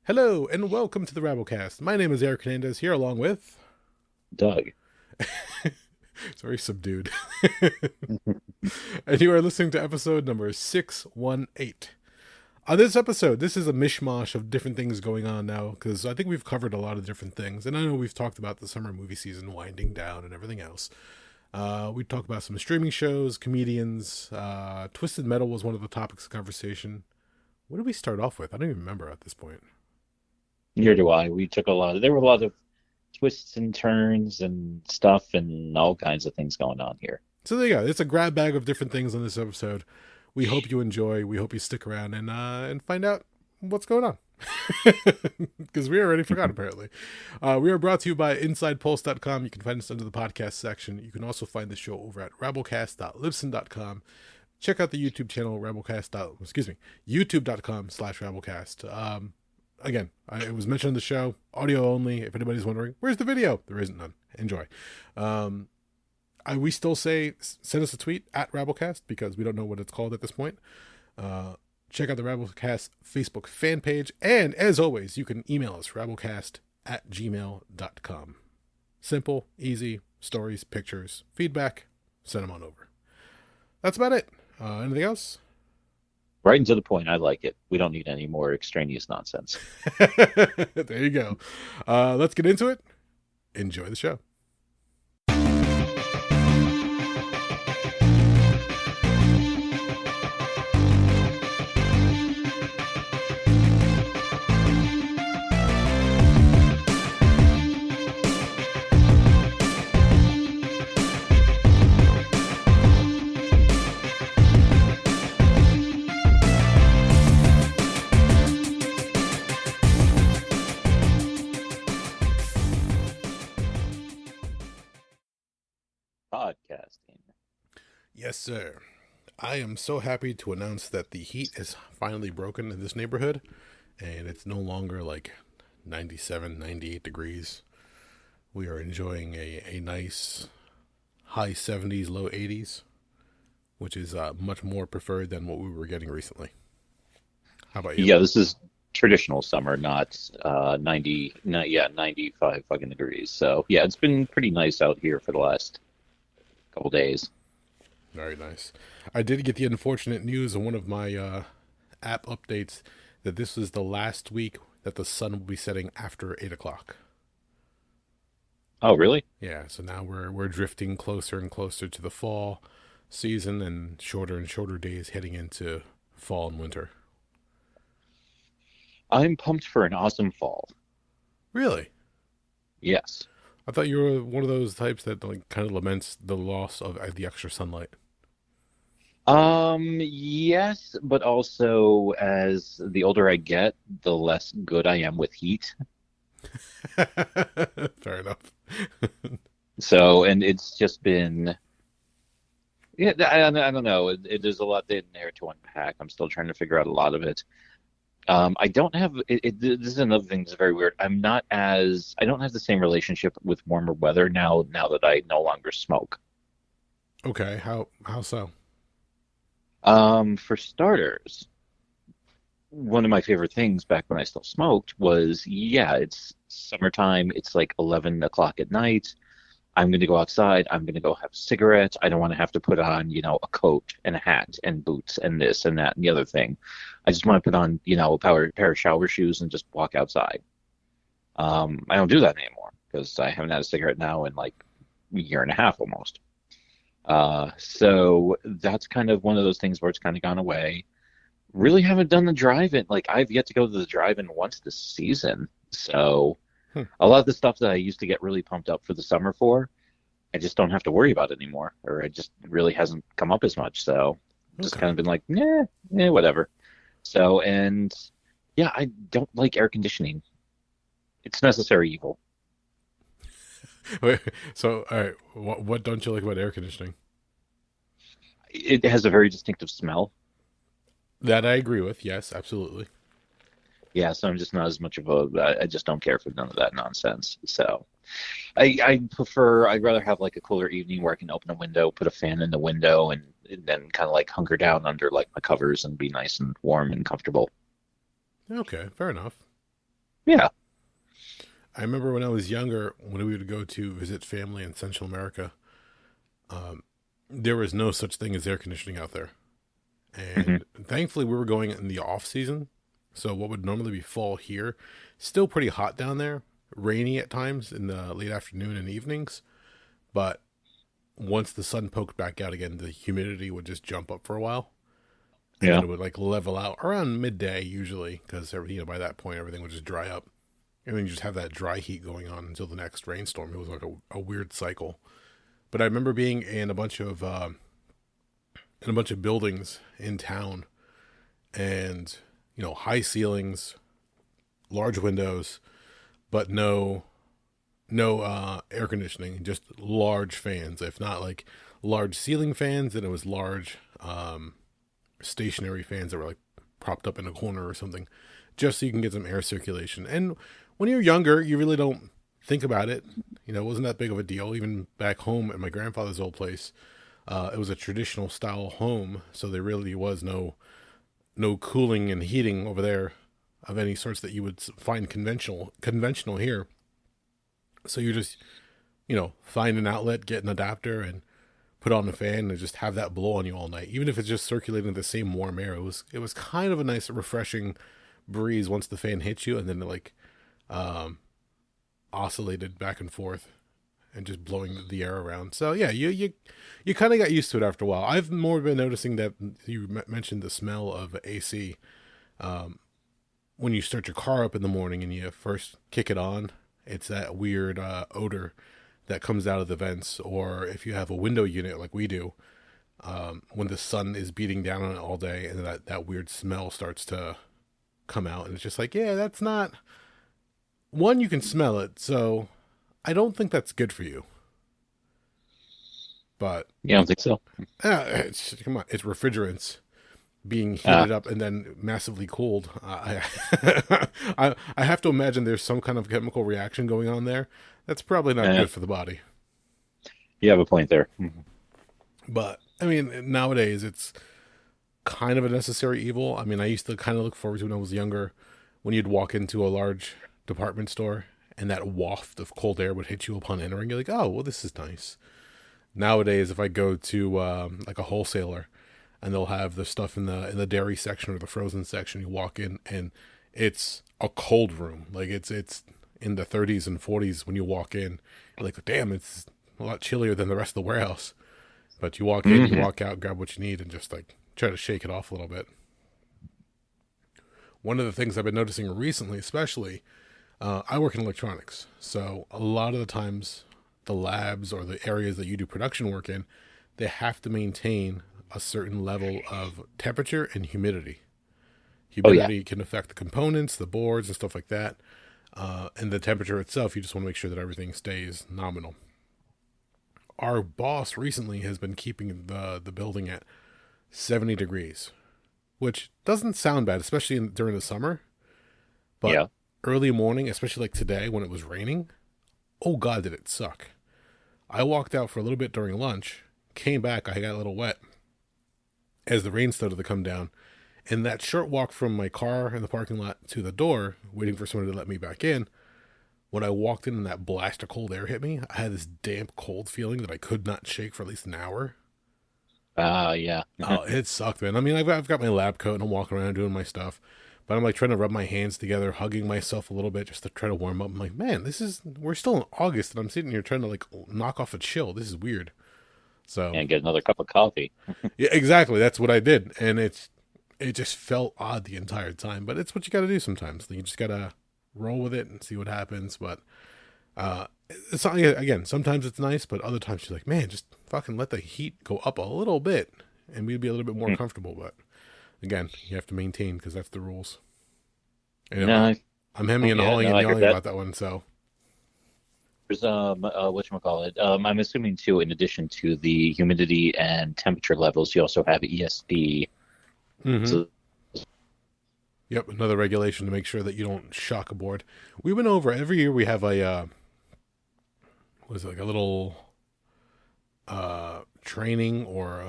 Hello and welcome to the Rabblecast. My name is Erik Hernandez here along with... Doug. It's very subdued. And you are listening to episode number 618. On this episode, this is a mishmash of different things going on now because I think we've covered a lot of different things. And I know we've talked about the summer movie season winding down and everything else. We talked about some streaming shows, comedians. Twisted Metal was one of the topics of conversation. What did we start off with? I don't even remember at this point. Neither do I. There were a lot of twists and turns and stuff and all kinds of things going on here. So there you go. It's a grab bag of different things on this episode. We hope you enjoy. We hope you stick around and find out what's going on. Because we already forgot, apparently. We are brought to you by InsidePulse.com. You can find us under the podcast section. You can also find the show over at Rabblecast.libsyn.com. Check out the YouTube channel, YouTube.com/Rabblecast. Again, it was mentioned on the show, audio only. If anybody's wondering, where's the video? There isn't none. Enjoy. We still say, send us a tweet at Rabblecast because we don't know what it's called at this point. Check out the Rabblecast Facebook fan page. And as always, you can email us, rabblecast@gmail.com. Simple, easy, stories, pictures, feedback, send them on over. That's about it. Anything else? Right and to the point. I like it. We don't need any more extraneous nonsense. There you go. Let's get into it. Enjoy the show. Podcasting. Yes, sir. I am so happy to announce that the heat is finally broken in this neighborhood, and it's no longer like 97, 98 degrees. We are enjoying a nice high 70s, low 80s, which is much more preferred than what we were getting recently. How about you? Yeah, this is traditional summer, not 95 fucking degrees. So yeah, it's been pretty nice out here for the last couple days. Very nice. I did get the unfortunate news on one of my app updates that this was the last week that the sun will be setting after 8 o'clock. Oh, really? Yeah, so now we're drifting closer and closer to the fall season and shorter days heading into fall and winter. I'm pumped for an awesome fall. Really? Yes. I thought you were one of those types that like kind of laments the loss of the extra sunlight. Yes, but also as the older I get, the less good I am with heat. Fair enough. So, and it's just been, yeah, I don't know. There's a lot in there to unpack. I'm still trying to figure out a lot of it. I don't have this is another thing that's very weird. I don't have the same relationship with warmer weather now that I no longer smoke. Okay, how so? For starters, one of my favorite things back when I still smoked was, yeah, it's summertime. It's like 11 o'clock at night. I'm going to go outside. I'm going to go have a cigarette. I don't want to have to put on, a coat and a hat and boots and this and that and the other thing. I just want to put on, a pair of shower shoes and just walk outside. I don't do that anymore because I haven't had a cigarette now in like a year and a half almost. So that's kind of one of those things where it's kind of gone away. Really haven't done the drive-in. Like I've yet to go to the drive-in once this season. So a lot of the stuff that I used to get really pumped up for the summer for, I just don't have to worry about anymore, or it just really hasn't come up as much. So just kind of been like, whatever. So, and yeah, I don't like air conditioning. It's necessary evil. Wait, so, all right, what don't you like about air conditioning? It has a very distinctive smell. That I agree with. Yes, absolutely. Yeah, so I'm just not as much of I just don't care for none of that nonsense. So I'd rather have like a cooler evening where I can open a window, put a fan in the window, and then kind of like hunker down under like my covers and be nice and warm and comfortable. Okay, fair enough. Yeah. I remember when I was younger, when we would go to visit family in Central America, um, there was no such thing as air conditioning out there. Hmm. And thankfully, we were going in the off season. So, what would normally be fall here, still pretty hot down there, rainy at times in the late afternoon and evenings. But once the sun poked back out again, the humidity would just jump up for a while. And then Yeah. it would like level out around midday usually because by that point everything would just dry up, and then you just have that dry heat going on until the next rainstorm. It was like a weird cycle. But I remember being in a bunch of buildings in town, and high ceilings, large windows, but no air conditioning, just large fans. If not like large ceiling fans, then it was large stationary fans that were like propped up in a corner or something, just so you can get some air circulation. And when you're younger, you really don't think about it. It wasn't that big of a deal. Even back home at my grandfather's old place, it was a traditional style home, so there really was no cooling and heating over there of any sorts that you would find conventional here. So you just find an outlet, get an adapter, and put on the fan and just have that blow on you all night. Even if it's just circulating the same warm air, it was kind of a nice, refreshing breeze once the fan hits you, and then it like um, oscillated back and forth and just blowing the air around. So yeah, you kind of got used to it after a while. I've more been noticing that you mentioned the smell of AC. Um, when you start your car up in the morning and you first kick it on, it's that weird odor that comes out of the vents. Or if you have a window unit like we do, when the sun is beating down on it all day, and that weird smell starts to come out, and it's just like, yeah, that's not one. You can smell it, so I don't think that's good for you. But Yeah, I don't think so. come on, it's refrigerants being Uh, heated up and then massively cooled. I have to imagine there's some kind of chemical reaction going on there. That's probably not eh, good for the body. you have a point there. Mhm. But I mean, nowadays it's kind of a necessary evil. I mean, I used to kind of look forward to when I was younger, when you'd walk into a large department store and that waft of cold air would hit you upon entering. You're like, oh, well, this is nice. Nowadays, if I go to like a wholesaler and they'll have the stuff in the dairy section or the frozen section, you walk in and it's a cold room. Like it's in the 30s and 40s when you walk in. You're like, damn, it's a lot chillier than the rest of the warehouse. But you walk in, you Mhm. walk out, grab what you need, and just like try to shake it off a little bit. One of the things I've been noticing recently, especially, I work in electronics, so a lot of the times, the labs or the areas that you do production work in, they have to maintain a certain level of temperature and humidity. Oh yeah. Humidity can affect the components, the boards, and stuff like that. And the temperature itself, you just want to make sure that everything stays nominal. Our boss recently has been keeping the building at 70 degrees, which doesn't sound bad, especially during the summer. But Yeah. early morning, especially like today when it was raining, oh God, did it suck. I walked out for a little bit during lunch, came back, I got a little wet as the rain started to come down. And that short walk from my car in the parking lot to the door, waiting for someone to let me back in, when I walked in and that blast of cold air hit me, I had this damp, cold feeling that I could not shake for at least an hour. Yeah. Oh, it sucked, man. I mean, I've got my lab coat and I'm walking around doing my stuff, but I'm like trying to rub my hands together, hugging myself a little bit just to try to warm up. I'm like, man, we're still in August and I'm sitting here trying to like knock off a chill. This is weird. So, And get another cup of coffee. yeah, exactly. That's what I did. And it just felt odd the entire time, but it's what you got to do sometimes. You just got to roll with it and see what happens. But, it's not, again, sometimes it's nice, but other times you're like, man, just fucking let the heat go up a little bit and we'd be a little bit more Hmm. comfortable. But again, you have to maintain because that's the rules. And No, I'm hemming and yeah, hawing no, and I heard yelling that. about that one. So There's whatchamacallit. I'm assuming too, in addition to the humidity and temperature levels, you also have ESP. hmm So yep, another regulation to make sure that you don't shock a board. We went over every year. We have a what is it, like a little training or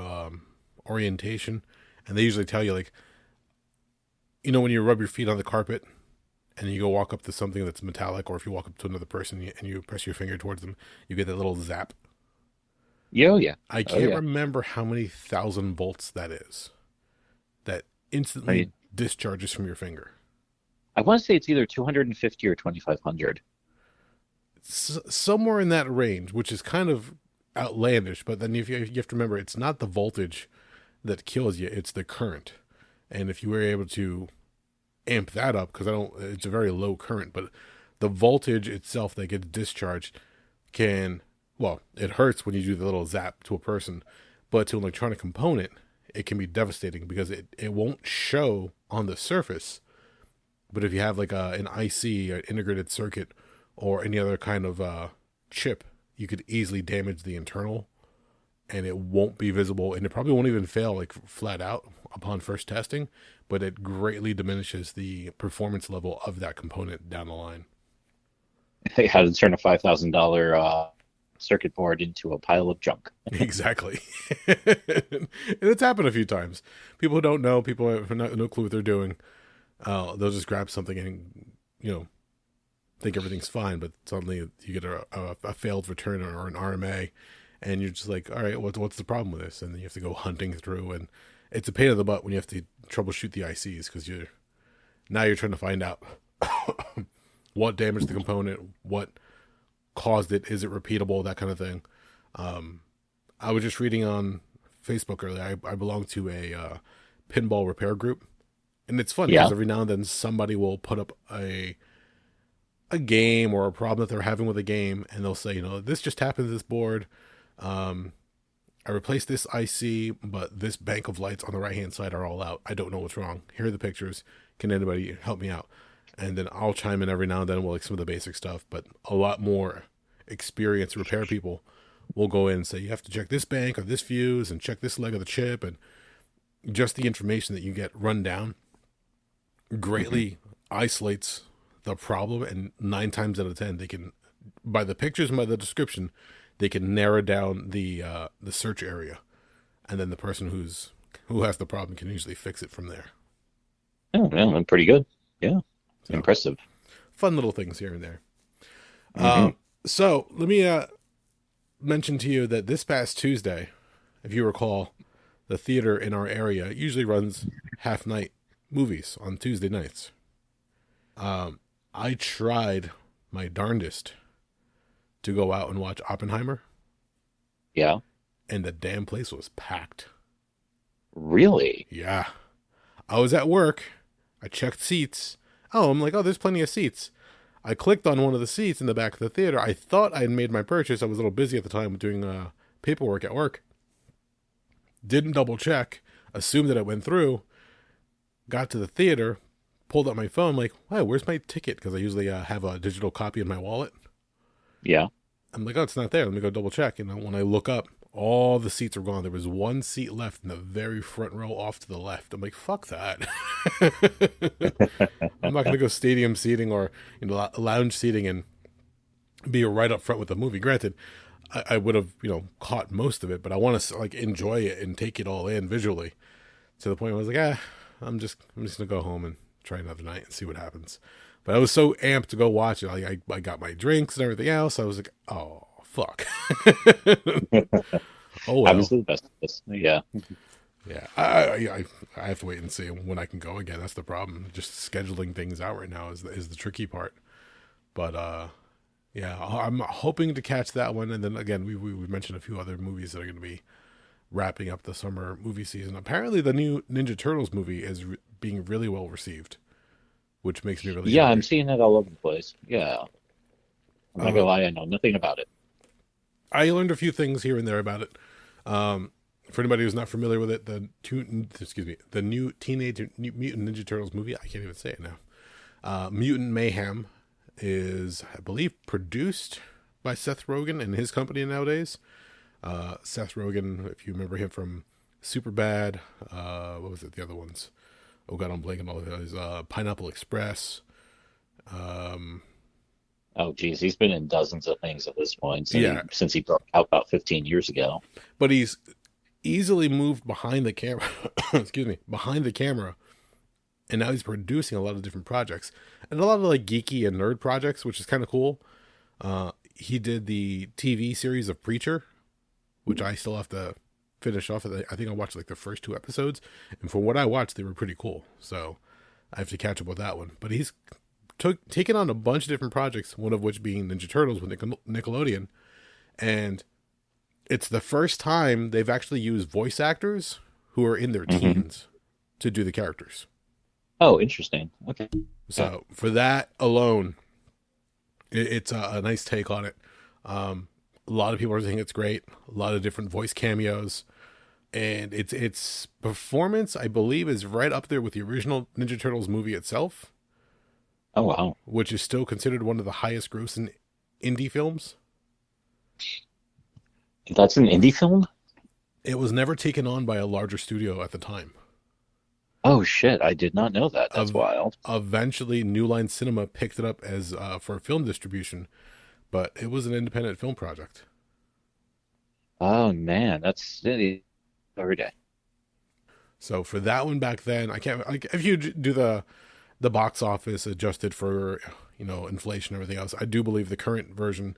orientation, and they usually tell you like when you rub your feet on the carpet and you go walk up to something that's metallic, or if you walk up to another person and you press your finger towards them, you get that little zap. Yeah, oh yeah, I oh can't yeah. remember how many thousand volts that is. That instantly I discharges from your finger. I want to say it's either 250 or 2500. Somewhere in that range, which is kind of outlandish. But then you have to remember, it's not the voltage that kills you; it's the current. And if you were able to amp that up, because I don't, it's a very low current, but the voltage itself that gets discharged can, well, it hurts when you do the little zap to a person, but to an electronic component, it can be devastating because it won't show on the surface. But if you have like an IC, an integrated circuit, or any other kind of chip, you could easily damage the internal, and it won't be visible, and it probably won't even fail like flat out upon first testing, but it greatly diminishes the performance level of that component down the line. How to turn a $5,000 circuit board into a pile of junk. Exactly. And it's happened a few times. People who don't know, people who have no clue what they're doing, they'll just grab something and, think everything's fine, but suddenly you get a failed return or an RMA, and you're just like, all right, what's the problem with this? And then you have to go hunting through, and it's a pain in the butt when you have to troubleshoot the ICs, because you're trying to find out what damaged the component, what caused it, is it repeatable, that kind of thing. I was just reading on Facebook earlier. I belong to a pinball repair group, and it's fun because Yeah. every now and then somebody will put up a game or a problem that they're having with a game, and they'll say, this just happened to this board. I replaced this IC, but this bank of lights on the right hand side are all out. I don't know what's wrong. Here are the pictures. Can anybody help me out? And then I'll chime in every now and then with like some of the basic stuff, but a lot more experienced repair people will go in and say, you have to check this bank or this fuse and check this leg of the chip, and just the information that you get run down Hmm. greatly isolates the problem, and 9 times out of 10 they can, by the pictures and by the description, they can narrow down the search area, and then the person who has the problem can usually fix it from there. Oh, yeah, pretty good. Yeah, So impressive. fun little things here and there. Hmm. So let me mention to you that this past Tuesday, if you recall, the theater in our area usually runs half night movies on Tuesday nights. I tried my darndest to go out and watch Oppenheimer, Yeah, and the damn place was packed. really. Yeah. I was at work. I checked seats. Oh, I'm like, oh, there's plenty of seats. I clicked on one of the seats in the back of the theater. I thought I had made my purchase. I was a little busy at the time doing paperwork at work. Didn't double check. Assumed that it went through. Got to the theater. Pulled up my phone. Like, wow, where's my ticket? Because I usually have a digital copy in my wallet. Yeah. I'm like, oh, it's not there. Let me go double check. And when I look up, all the seats were gone. There was one seat left in the very front row off to the left. I'm like, fuck that. I'm not going to go stadium seating or lounge seating and be right up front with the movie. Granted, I would have caught most of it, but I want to like enjoy it and take it all in visually to the point where I was like, I'm just gonna go home and try another night and see what happens. But I was so amped to go watch it. I got my drinks and everything else. I was like, oh fuck. Oh well. Obviously the best. Yeah. Yeah, I have to wait and see when I can go again. That's the problem. Just scheduling things out right now is the tricky part. But yeah, I'm hoping to catch that one. And then again, we mentioned a few other movies that are going to be wrapping up the summer movie season. Apparently, the new Ninja Turtles movie is being really well received, which makes me really Yeah, I'm happy. seeing it all over the place. Yeah. I'm not gonna Um, lie, I know nothing about it. I learned a few things here and there about it. Um, for anybody who's not familiar with it, the new Mutant Ninja Turtles movie, I can't even say it now. Mutant Mayhem is, I believe, produced by Seth Rogen and his company nowadays. Seth Rogen, if you remember him from Superbad, what was it? The other ones. Oh God, I'm blanking all of those. Pineapple Express. Um, Oh geez, he's been in dozens of things at this point yeah, since he broke out about 15 years ago. but he's easily moved behind the camera. Excuse me, behind the camera and now he's producing a lot of different projects and a lot of like geeky and nerd projects, which is kind of cool. He did the TV series of Preacher, which I still have to finish off. I think I watched like the first two episodes, and from what I watched, they were pretty cool. So I have to catch up with that one. But he's taken on a bunch of different projects, one of which being Ninja Turtles with Nickelodeon, and it's the first time they've actually used voice actors who are in their teens to do the characters. Oh, interesting. Okay. So for that alone, it's a nice take on it. A lot of people are saying it's great. A lot of different voice cameos, and its performance, I believe, is right up there with the original Ninja Turtles movie itself. Oh, wow. Which is still considered one of the highest grossing indie films. That's an indie film? It was never taken on by a larger studio at the time. Oh, shit. I did not know that. That's wild. Eventually, New Line Cinema picked it up as for film distribution, but it was an independent film project. Oh, man. That's every day. So for that one back then, I can't. Like, if you do the box office adjusted for inflation and everything else, I do believe the current version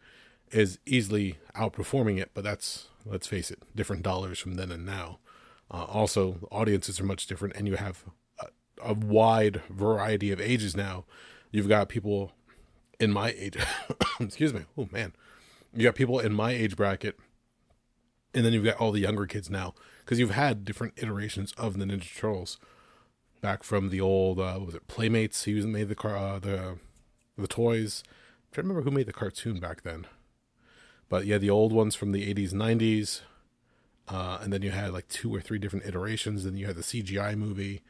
is easily outperforming it. But that's, let's face it, different dollars from then and now. Also, audiences are much different, and you have a wide variety of ages now. You've got people in my age. Excuse me. Oh man, you got people in my age bracket, and then you've got all the younger kids now, because you've had different iterations of the Ninja Turtles back from the old what was it, Playmates? He made the toys. I'm trying to remember who made the cartoon back then, but yeah, the old ones from the 80s, 90s. And then you had like 2 or 3 different iterations. Then you had the CGI movie,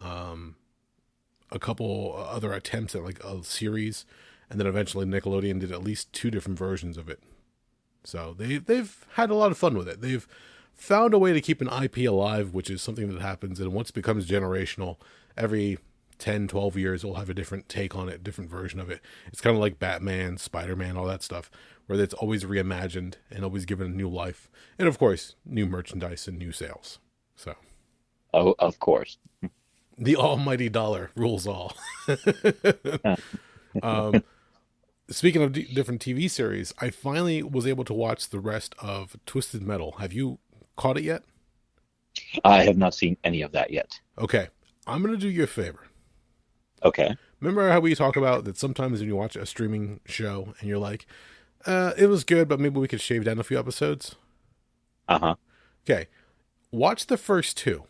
a couple other attempts at like a series, and then eventually Nickelodeon did at least 2 different versions of it. So they've had a lot of fun with it. They've found a way to keep an IP alive, which is something that happens, and once it becomes generational, every 10, 12 years, we'll have a different take on it, different version of it. It's kind of like Batman, Spider-Man, all that stuff, where it's always reimagined and always given a new life. And of course, new merchandise and new sales. So, oh, of course, the almighty dollar rules all. Speaking of different TV series, I finally was able to watch the rest of Twisted Metal. Have you caught it yet? I have not seen any of that yet. Okay, I'm going to do you a favor. Okay. Remember how we talk about that sometimes when you watch a streaming show and you're like, it was good, but maybe we could shave down a few episodes? Uh-huh. Okay. Watch the first 2.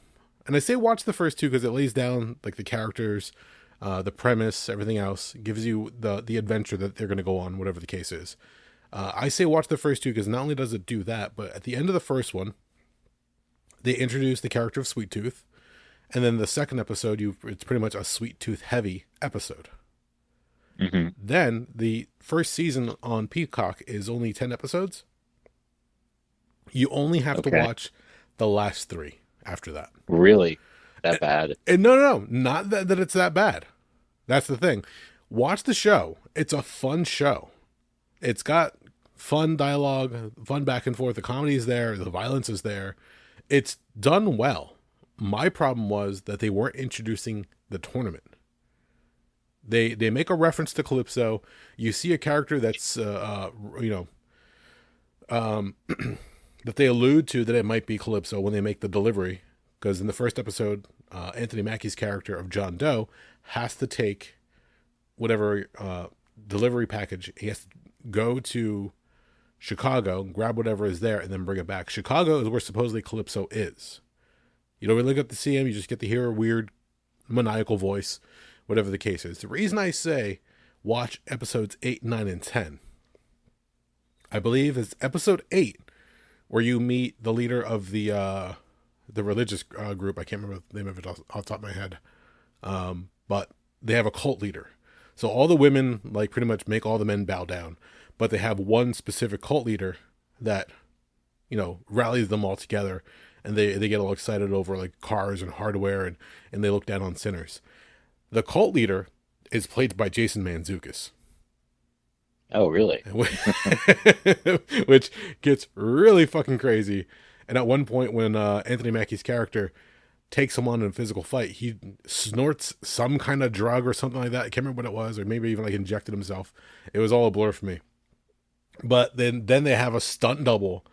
And I say watch the first 2 because it lays down like the characters, the premise, everything else. Gives you the adventure that they're going to go on, whatever the case is. I say watch the first 2 because not only does it do that, but at the end of the first one, they introduce the character of Sweet Tooth. And then the second episode, it's pretty much a Sweet Tooth heavy episode. Mm-hmm. Then the first season on Peacock is only 10 episodes. You only have to watch the last 3 after that. Really? That bad? And no, not that it's that bad. That's the thing. Watch the show. It's a fun show. It's got fun dialogue, fun back and forth. The comedy is there. The violence is there. It's done well. My problem was that they weren't introducing the tournament. They make a reference to Calypso. You see a character that's that they allude to that it might be Calypso when they make the delivery, because in the first episode, Anthony Mackie's character of John Doe has to take whatever delivery package. He has to go to Chicago, grab whatever is there, and then bring it back. Chicago is where supposedly Calypso is. You don't really get to see him. You just get to hear a weird maniacal voice, whatever the case is. The reason I say watch episodes 8, 9, and 10, I believe it's episode 8 where you meet the leader of the religious group. I can't remember the name of it off the top of my head. But they have a cult leader. So all the women like pretty much make all the men bow down, but they have one specific cult leader that, rallies them all together. And they get all excited over like cars and hardware, and they look down on sinners. The cult leader is played by Jason Mantzoukas. Oh, really? Which gets really fucking crazy. And at one point when Anthony Mackie's character takes him on in a physical fight. He snorts some kind of drug or something like that. I can't remember what it was, or maybe even like injected himself. It was all a blur for me. But then they have a stunt double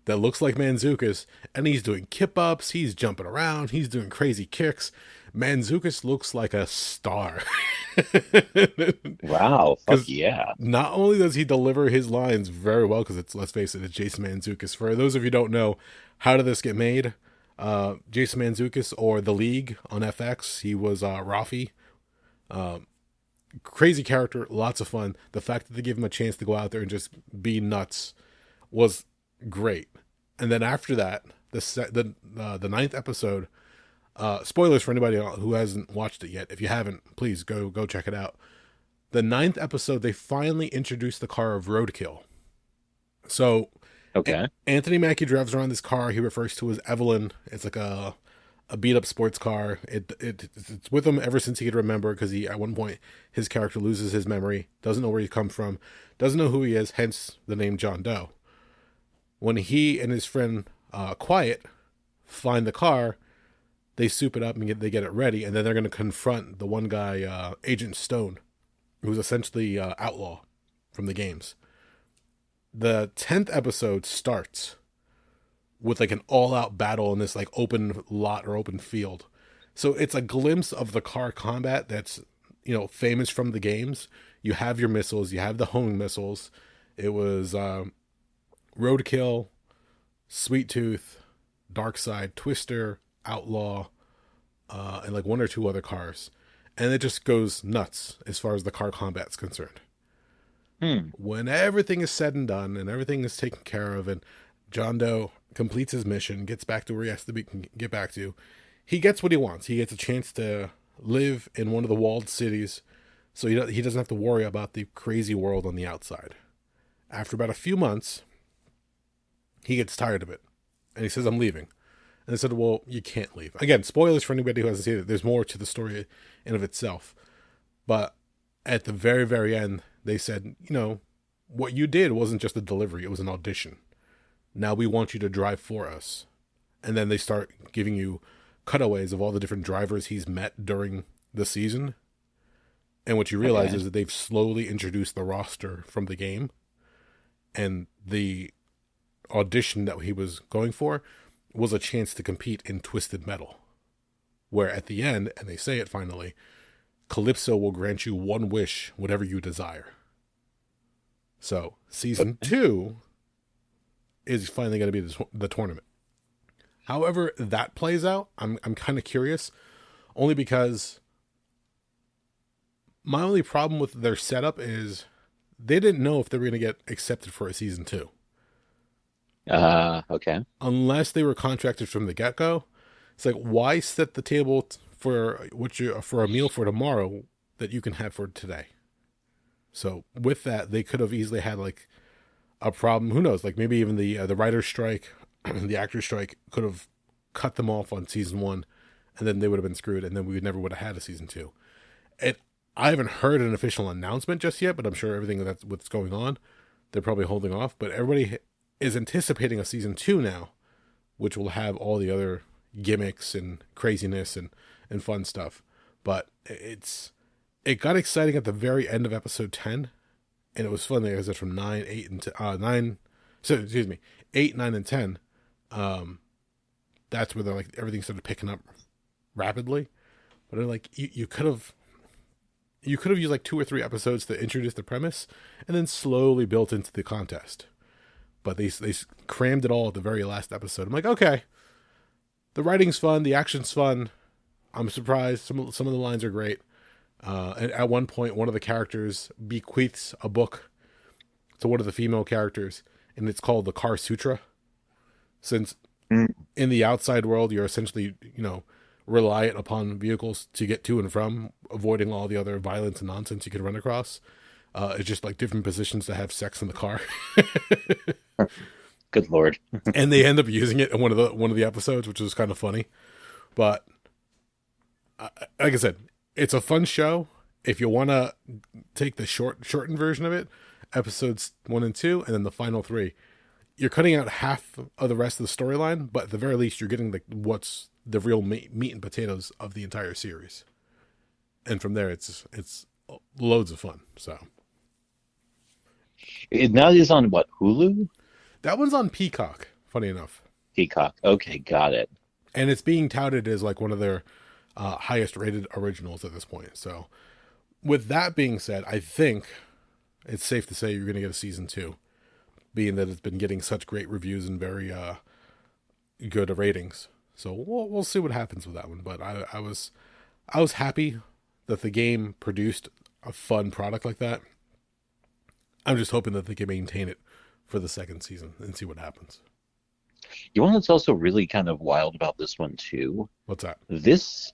that looks like Mantzoukas, and he's doing kip ups, he's jumping around, he's doing crazy kicks. Mantzoukas looks like a star. Wow, fuck Because yeah. not only does he deliver his lines very well, because it's, let's face it, it's Jason Mantzoukas. For those of you who don't know, how did this get made? Jason Mantzoukas, or The League on FX, he was Rafi. Crazy character, lots of fun. The fact that they give him a chance to go out there and just be nuts was great. And then after that, the ninth episode. Spoilers for anybody who hasn't watched it yet. If you haven't, please go check it out. The ninth episode, they finally introduced the car of Roadkill. So, Okay. Anthony Mackie drives around this car. He refers to as Evelyn. It's like a beat up sports car. It's with him ever since he could remember, because he, at one point, his character loses his memory, doesn't know where he come from, doesn't know who he is, hence the name John Doe. When he and his friend Quiet find the car, they soup it up and they get it ready, and then they're going to confront the one guy, Agent Stone, who's essentially outlaw from the games. The 10th episode starts with like an all-out battle in this like open lot or open field. So it's a glimpse of the car combat that's, famous from the games. You have your missiles, you have the homing missiles. It was Roadkill, Sweet Tooth, Darkside, Twister, Outlaw, and like one or two other cars. And it just goes nuts as far as the car combat's concerned. When everything is said and done and everything is taken care of, and John Doe completes his mission, gets back to where he has to get back to, he gets what he wants. He gets a chance to live in one of the walled cities, so he doesn't have to worry about the crazy world on the outside. After about a few months, he gets tired of it, and he says, "I'm leaving." And they said, "Well, you can't leave." Again, spoilers for anybody who hasn't seen it. There's more to the story in of itself. But at the very, very end, they said, what you did wasn't just a delivery. It was an audition. Now we want you to drive for us. And then they start giving you cutaways of all the different drivers he's met during the season. And what you realize is that they've slowly introduced the roster from the game. And the audition that he was going for was a chance to compete in Twisted Metal, where at the end, and they say it finally, Calypso will grant you one wish, whatever you desire. So season 2 is finally going to be the tournament. However that plays out, I'm kind of curious, only because my only problem with their setup is they didn't know if they were going to get accepted for a season 2. Okay. Unless they were contracted from the get-go. It's like, why set the table for a meal for tomorrow that you can have for today? So with that, they could have easily had like a problem. Who knows? Like maybe even the writer's strike, the actor's strike could have cut them off on season 1, and then they would have been screwed, and then we never would have had a season 2. And I haven't heard an official announcement just yet, but I'm sure everything that's what's going on, they're probably holding off. But everybody is anticipating a season 2 now, which will have all the other gimmicks and craziness and fun stuff. But it got exciting at the very end of episode 10, and it was fun because it's from 9, 8, and 9. So excuse me, 8, 9, and 10. That's where they're like everything started picking up rapidly. But they're like, you could have used like 2 or 3 episodes to introduce the premise, and then slowly built into the contest. But they crammed it all at the very last episode. I'm like, okay, the writing's fun, the action's fun. I'm surprised. Some of the lines are great. And at one point, one of the characters bequeaths a book to one of the female characters, and it's called the Car Sutra. Since in the outside world, you're essentially, reliant upon vehicles to get to and from, avoiding all the other violence and nonsense you could run across. It's just like different positions to have sex in the car. Good Lord. And they end up using it in one of the episodes, which was kind of funny. But like I said, it's a fun show. If you want to take the shortened version of it, episodes 1 and 2, and then the final 3, you're cutting out half of the rest of the storyline, but at the very least, you're getting what's the real meat and potatoes of the entire series. And from there, it's loads of fun. So It now is on what, Hulu? that one's on Peacock. Funny enough, Peacock. Okay, got it. and it's being touted as like one of their highest rated originals at this point. So with that being said, I think it's safe to say you're going to get a season two, being that it's been getting such great reviews and very good ratings. So we'll see what happens with that one. But I was happy that the game produced a fun product like that. I'm just hoping that they can maintain it for the second season and see what happens. You know what's also really kind of wild about this one too? What's that? This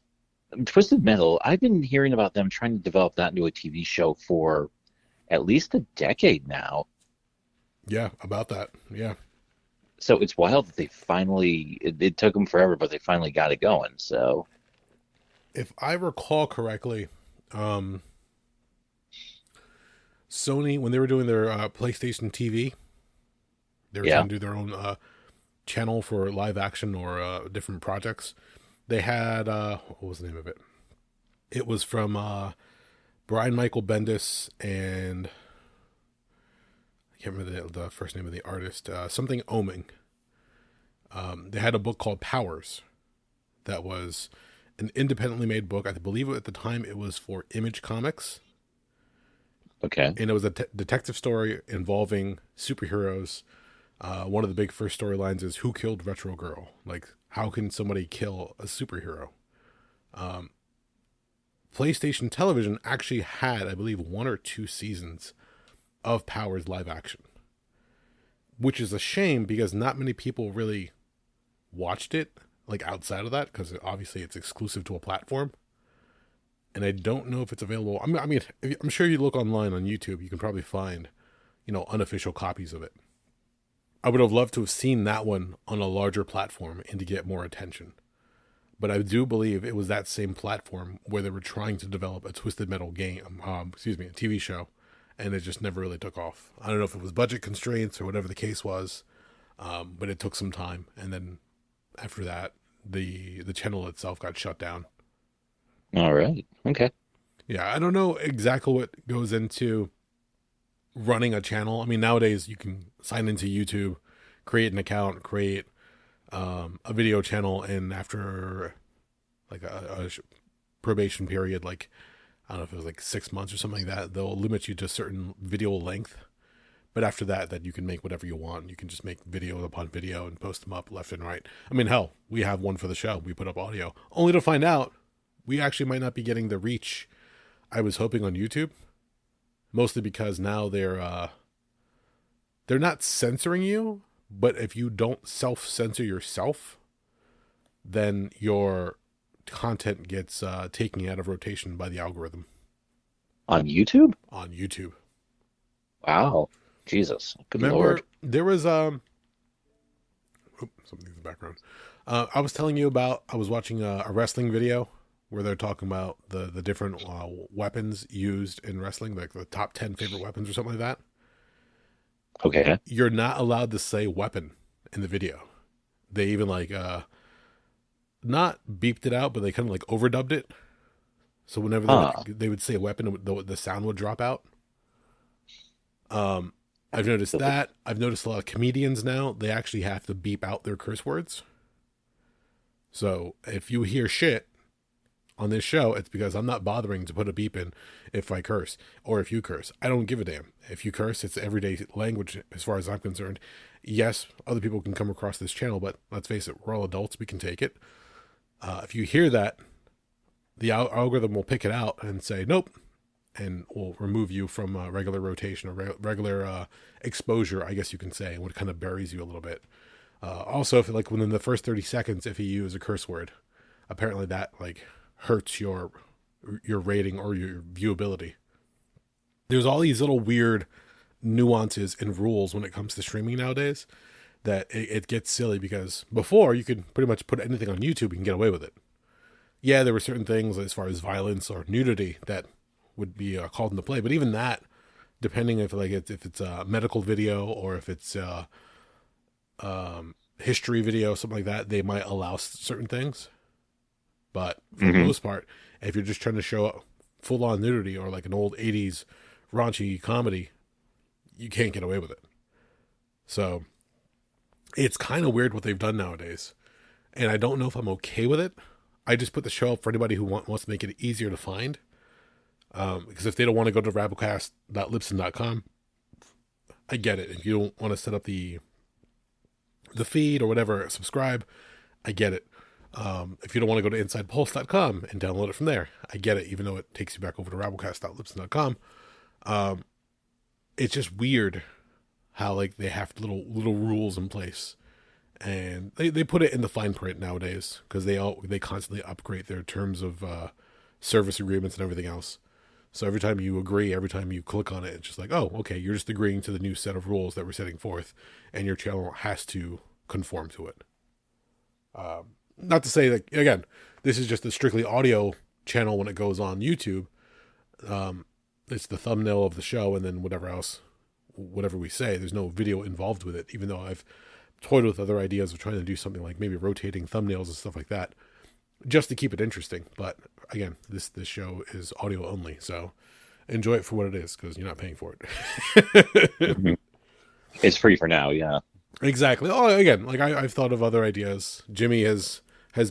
Twisted Metal, I've been hearing about them trying to develop that into a TV show for at least a decade now. Yeah, about that. Yeah. So it's wild that they finally, it took them forever, but they finally got it going. So, If I recall correctly, Sony, when they were doing their PlayStation TV, they were yeah, trying to do their own channel for live action or different projects. They had, what was the name of it? It was from Brian Michael Bendis and I can't remember the first name of the artist, something Oming. They had a book called Powers that was an independently made book. I believe at the time it was for Image Comics. okay. And it was a detective story involving superheroes. One of the big first storylines is who killed Retro Girl? Like, how can somebody kill a superhero? PlayStation Television actually had, I believe, 1 or 2 seasons of Powers live action, which is a shame because not many people really watched it, like outside of that, because obviously it's exclusive to a platform. And I don't know if it's available. I mean, I'm sure you look online on YouTube, you can probably find, unofficial copies of it. I would have loved to have seen that one on a larger platform and to get more attention. But I do believe it was that same platform where they were trying to develop a Twisted Metal game, a TV show, and it just never really took off. I don't know if it was budget constraints or whatever the case was, but it took some time. And then after that, the channel itself got shut down. All right. Okay. Yeah, I don't know exactly what goes into running a channel. I mean, nowadays you can sign into YouTube, create an account, create a video channel, and after like a probation period, like I don't know if it was like 6 months or something like that, they'll limit you to a certain video length. But after that you can make whatever you want. You can just make video upon video and post them up left and right. I mean, hell, we have one for the show. We put up audio, only to find out we actually might not be getting the reach I was hoping on YouTube. Mostly because now they're not censoring you, but if you don't self-censor yourself, then your content gets taken out of rotation by the algorithm On YouTube? on YouTube. Wow. Jesus. Good Remember, Lord. there was something's in the background. I was telling you about. I was watching a wrestling video where they're talking about the different weapons used in wrestling, like the top 10 favorite weapons or something like that. Okay. You're not allowed to say weapon in the video. They even not beeped it out, but they kind of like overdubbed it. So whenever they would say a weapon, the sound would drop out. I've noticed that. I've noticed a lot of comedians now, they actually have to beep out their curse words. So if you hear shit on this show, it's because I'm not bothering to put a beep in if I curse or if you curse. I don't give a damn. If you curse, it's everyday language as far as I'm concerned. Yes, other people can come across this channel, but let's face it, we're all adults. We can take it. If you hear that, the algorithm will pick it out and say, nope, and will remove you from regular rotation or regular exposure, I guess you can say, and what kind of buries you a little bit. Also, if like within the first 30 seconds, if you use a curse word, apparently that like hurts your rating or your viewability. There's all these little weird nuances and rules when it comes to streaming nowadays that it gets silly, because before you could pretty much put anything on YouTube and get away with it. Yeah, there were certain things as far as violence or nudity that would be called into play, but even that, depending if it's a medical video or if it's history video, something like that, they might allow certain things. But for the Hmm. most part, if you're just trying to show full on nudity or like an old 80s raunchy comedy, you can't get away with it. So it's kind of weird what they've done nowadays. And I don't know if I'm okay with it. I just put the show up for anybody who wants to make it easier to find. Because if they don't want to go to rabblecast.libsyn.com, I get it. If you don't want to set up the feed or whatever, subscribe, I get it. If you don't want to go to insidepulse.com and download it from there, I get it, even though it takes you back over to rabblecast.libsyn.com. It's just weird how like they have little rules in place, and they put it in the fine print nowadays because they constantly upgrade their terms of service agreements and everything else. So every time you agree, every time you click on it, it's just like, oh, okay, you're just agreeing to the new set of rules that we're setting forth, and your channel has to conform to it. Not to say that, again, this is just a strictly audio channel when it goes on YouTube. It's the thumbnail of the show and then whatever else, whatever we say. There's no video involved with it, even though I've toyed with other ideas of trying to do something like maybe rotating thumbnails and stuff like that, just to keep it interesting. But again, this show is audio only, so enjoy it for what it is because you're not paying for it. Hmm. It's free for now, yeah. Exactly. Oh, again, like I've thought of other ideas. Jimmy has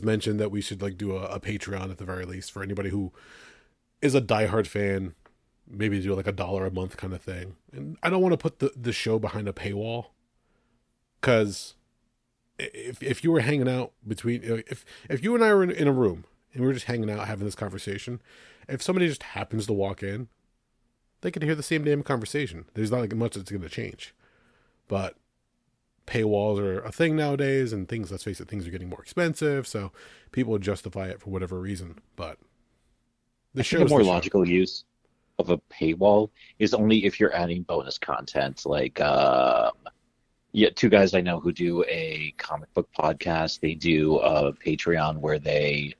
mentioned that we should like do a Patreon at the very least for anybody who is a diehard fan. Maybe do like $1 a month kind of thing. And I don't want to put the show behind a paywall because if you were hanging out between if you and I were in a room and we were just hanging out having this conversation, if somebody just happens to walk in, they could hear the same damn conversation. There's not like much that's going to change. But paywalls are a thing nowadays, and things, let's face it, things are getting more expensive, so people would justify it for whatever reason. But the I think a show's more the show. logical use of a paywall is only if you're adding bonus content. Like, yeah, two guys I know who do a comic book podcast. They do a Patreon where they.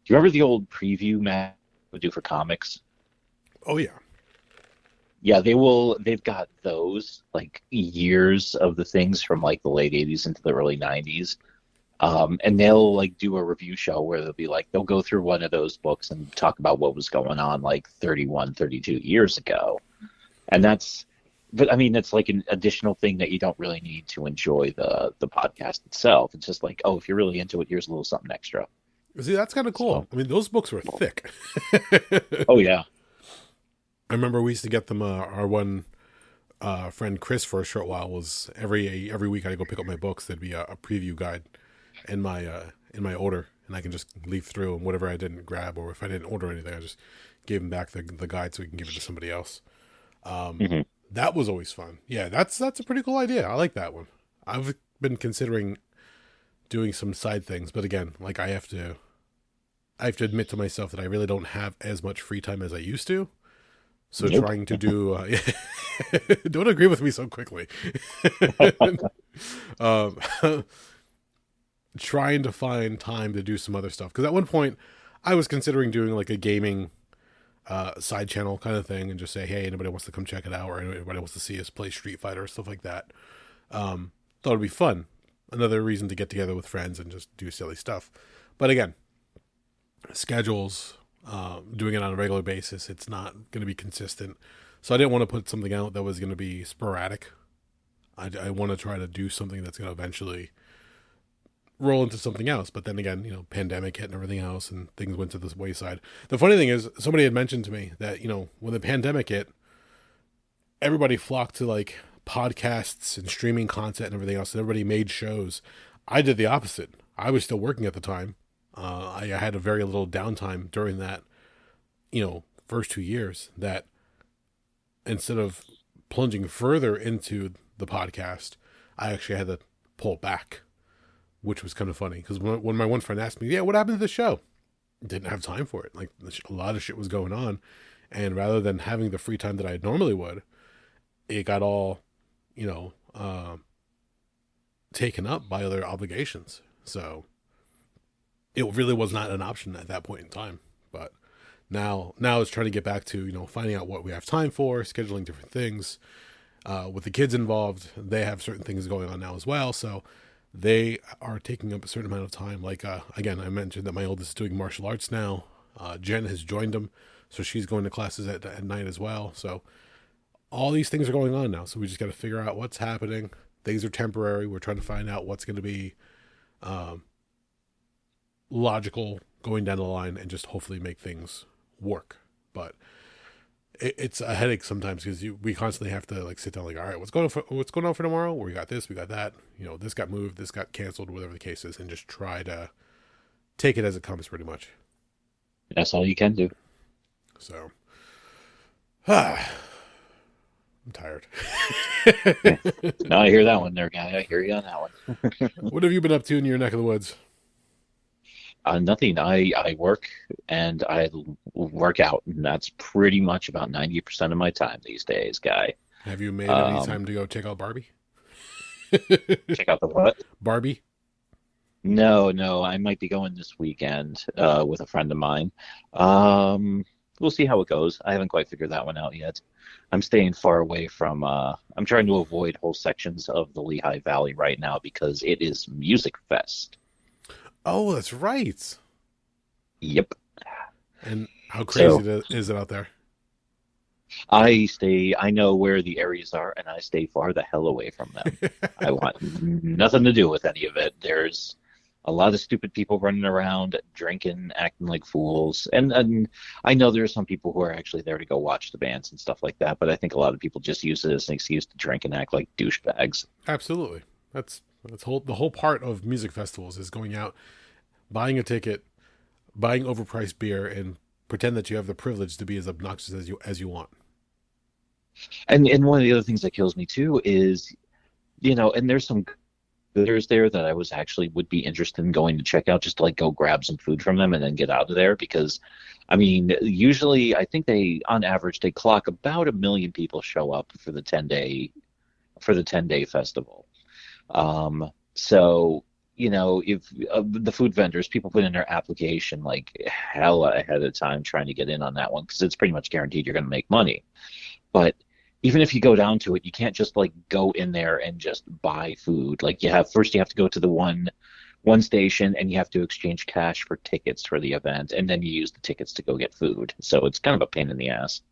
Do you remember the old preview Matt would do for comics? Oh yeah. Yeah, they will. They've got those like years of the things from like the late '80s into the early '90s, and they'll like do a review show where they'll be like they'll go through one of those books and talk about what was going on like 31, 32 years ago, and that's. But I mean, it's like an additional thing that you don't really need to enjoy the podcast itself. It's just like, oh, if you're really into it, here's a little something extra. See, that's kind of cool. So, I mean, those books were thick. oh yeah, I remember we used to get them. Our one friend Chris for a short while was every week I'd go pick up my books. There'd be a preview guide in my order, and I can just leaf through and whatever I didn't grab or if I didn't order anything, I just gave him back the guide so we can give it to somebody else. hmm That was always fun. Yeah, that's a pretty cool idea. I like that one. I've been considering doing some side things, but again, like I have to admit to myself that I really don't have as much free time as I used to. So nope. trying to do, don't agree with me so quickly. um, trying to find time to do some other stuff. Because at one point, I was considering doing like a gaming side channel kind of thing and just say, hey, anybody wants to come check it out or anybody wants to see us play Street Fighter or stuff like that. Thought it'd be fun. Another reason to get together with friends and just do silly stuff. But again, schedules, doing it on a regular basis, it's not going to be consistent. So I didn't want to put something out that was going to be sporadic. I want to try to do something that's going to eventually roll into something else. But then again, pandemic hit and everything else, and things went to the wayside. The funny thing is, somebody had mentioned to me that, when the pandemic hit, everybody flocked to like podcasts and streaming content and everything else, and everybody made shows. I did the opposite. I was still working at the time. I had a very little downtime during that, first 2 years, that instead of plunging further into the podcast, I actually had to pull back, which was kind of funny because when my one friend asked me, yeah, what happened to the show? Didn't have time for it. Like a lot of shit was going on. And rather than having the free time that I normally would, it got all, taken up by other obligations. So it really was not an option at that point in time. But now it's trying to get back to, finding out what we have time for, scheduling different things. With the kids involved, they have certain things going on now as well. So they are taking up a certain amount of time. Like, again, I mentioned that my oldest is doing martial arts now. Jen has joined them, so she's going to classes at night as well. So all these things are going on now. So we just got to figure out what's happening. Things are temporary. We're trying to find out what's going to be logical going down the line and just hopefully make things work. But it's a headache sometimes because we constantly have to like sit down like, all right, what's going on for tomorrow? We got this, we got that. This got moved, this got canceled, whatever the case is, and just try to take it as it comes, pretty much. That's all you can do. So, I'm tired. No, I hear that one there, guy. I hear you on that one. What have you been up to in your neck of the woods? Nothing. I work and I work out, and that's pretty much about 90% of my time these days, guy. Have you made any time to go check out Barbie? Check out the what? Barbie? No, I might be going this weekend with a friend of mine. We'll see how it goes. I haven't quite figured that one out yet. I'm staying far away from, I'm trying to avoid whole sections of the Lehigh Valley right now because it is Music Fest. Oh, that's right. Yep. And how crazy is it out there? I know where the areas are, and I stay far the hell away from them. I want nothing to do with any of it. There's a lot of stupid people running around, drinking, acting like fools. And I know there are some people who are actually there to go watch the bands and stuff like that, but I think a lot of people just use it as an excuse to drink and act like douchebags. Absolutely. That's the whole part of music festivals is going out, buying a ticket, buying overpriced beer, and pretend that you have the privilege to be as obnoxious as you want. And one of the other things that kills me too is, and there's some gooders there that I would be interested in going to check out just to like go grab some food from them and then get out of there because, I mean, usually I think on average they clock about 1 million people show up for the 10-day festival. So, if the food vendors, people put in their application like hell ahead of time trying to get in on that one because it's pretty much guaranteed you're going to make money. But even if you go down to it, you can't just like go in there and just buy food. Like you have to go to the one station and you have to exchange cash for tickets for the event, and then you use the tickets to go get food. So it's kind of a pain in the ass.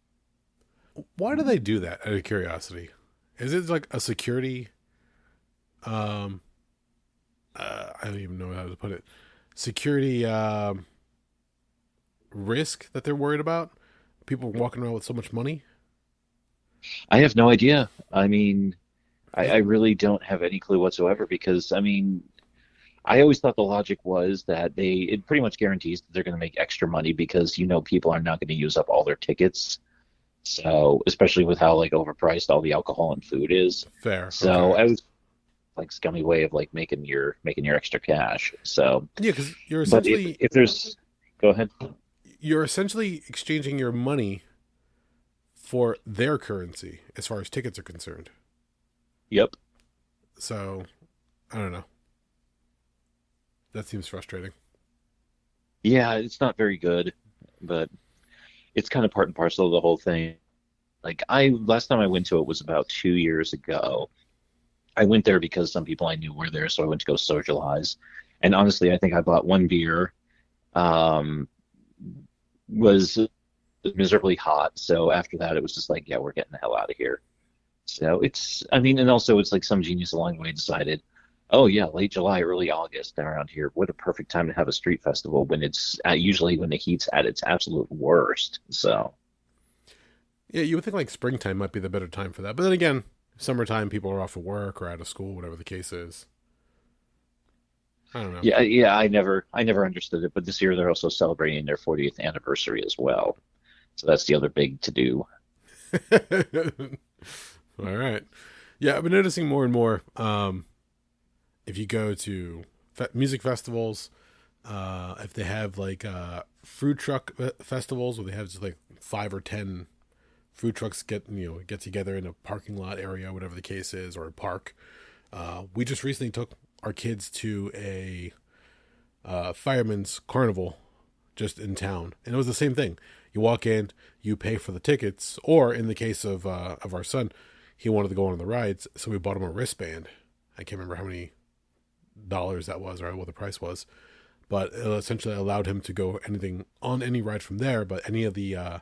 Why do they do that? Out of curiosity, is it like a security? I don't even know how to put it. Security risk that they're worried about? People walking around with so much money? I have no idea. I mean, I really don't have any clue whatsoever because, I mean, I always thought the logic was that it pretty much guarantees that they're going to make extra money because, people are not going to use up all their tickets. So, especially with how like overpriced all the alcohol and food is. Fair. So okay. I was like scummy way of like making your extra cash. So yeah, because you're essentially if there's go ahead. You're essentially exchanging your money for their currency as far as tickets are concerned. Yep. So I don't know. That seems frustrating. Yeah, it's not very good, but it's kind of part and parcel of the whole thing. Like last time I went to it was about 2 years ago. I went there because some people I knew were there, so I went to go socialize. And honestly, I think I bought one beer. Was miserably hot, so after that, it was just like, yeah, we're getting the hell out of here. So and also it's like some genius along the way decided, oh yeah, late July, early August around here, what a perfect time to have a street festival when it's usually when the heat's at its absolute worst. So yeah, you would think like springtime might be the better time for that, but then again, summertime, people are off of work or out of school, whatever the case is. I don't know. Yeah, I never understood it, but this year they're also celebrating their 40th anniversary as well. So that's the other big to do. All right. Yeah, I've been noticing more and more. If you go to music festivals, if they have like food truck festivals where they have just like 5 or 10 food trucks get together in a parking lot area, whatever the case is, or a park. We just recently took our kids to a fireman's carnival just in town, and it was the same thing. You walk in, you pay for the tickets, or in the case of our son, he wanted to go on the rides, so we bought him a wristband. I can't remember how many dollars that was, or what the price was. But it essentially allowed him to go anything on any ride from there. But any of the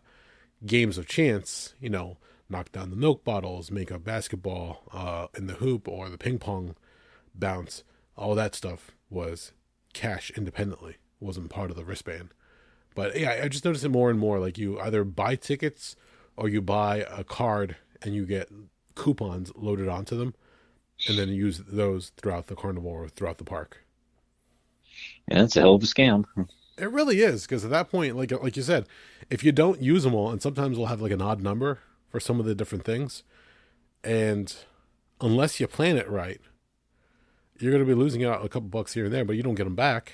games of chance, knock down the milk bottles, make a basketball in the hoop, or the ping pong bounce, all that stuff was cash independently. It wasn't part of the wristband. But yeah, I just noticed it more and more. Like, you either buy tickets or you buy a card and you get coupons loaded onto them, and then use those throughout the carnival or throughout the park. Yeah, it's a hell of a scam. It really is, because at that point, like you said, if you don't use them all, and sometimes we'll have like an odd number for some of the different things, and unless you plan it right, you're going to be losing out a couple bucks here and there, but you don't get them back.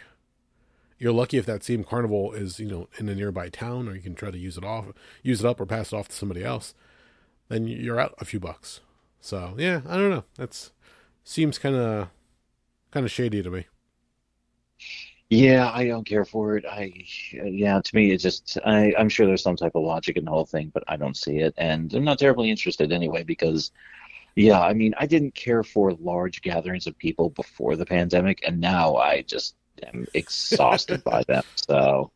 You're lucky if that same carnival is, in a nearby town, or you can try to use it up, or pass it off to somebody else. Then you're out a few bucks. So yeah, I don't know. That seems kind of shady to me. Yeah, I don't care for it. Yeah, to me, I'm sure there's some type of logic in the whole thing, but I don't see it. And I'm not terribly interested anyway, because, yeah, I mean, I didn't care for large gatherings of people before the pandemic, and now I just am exhausted by them. So,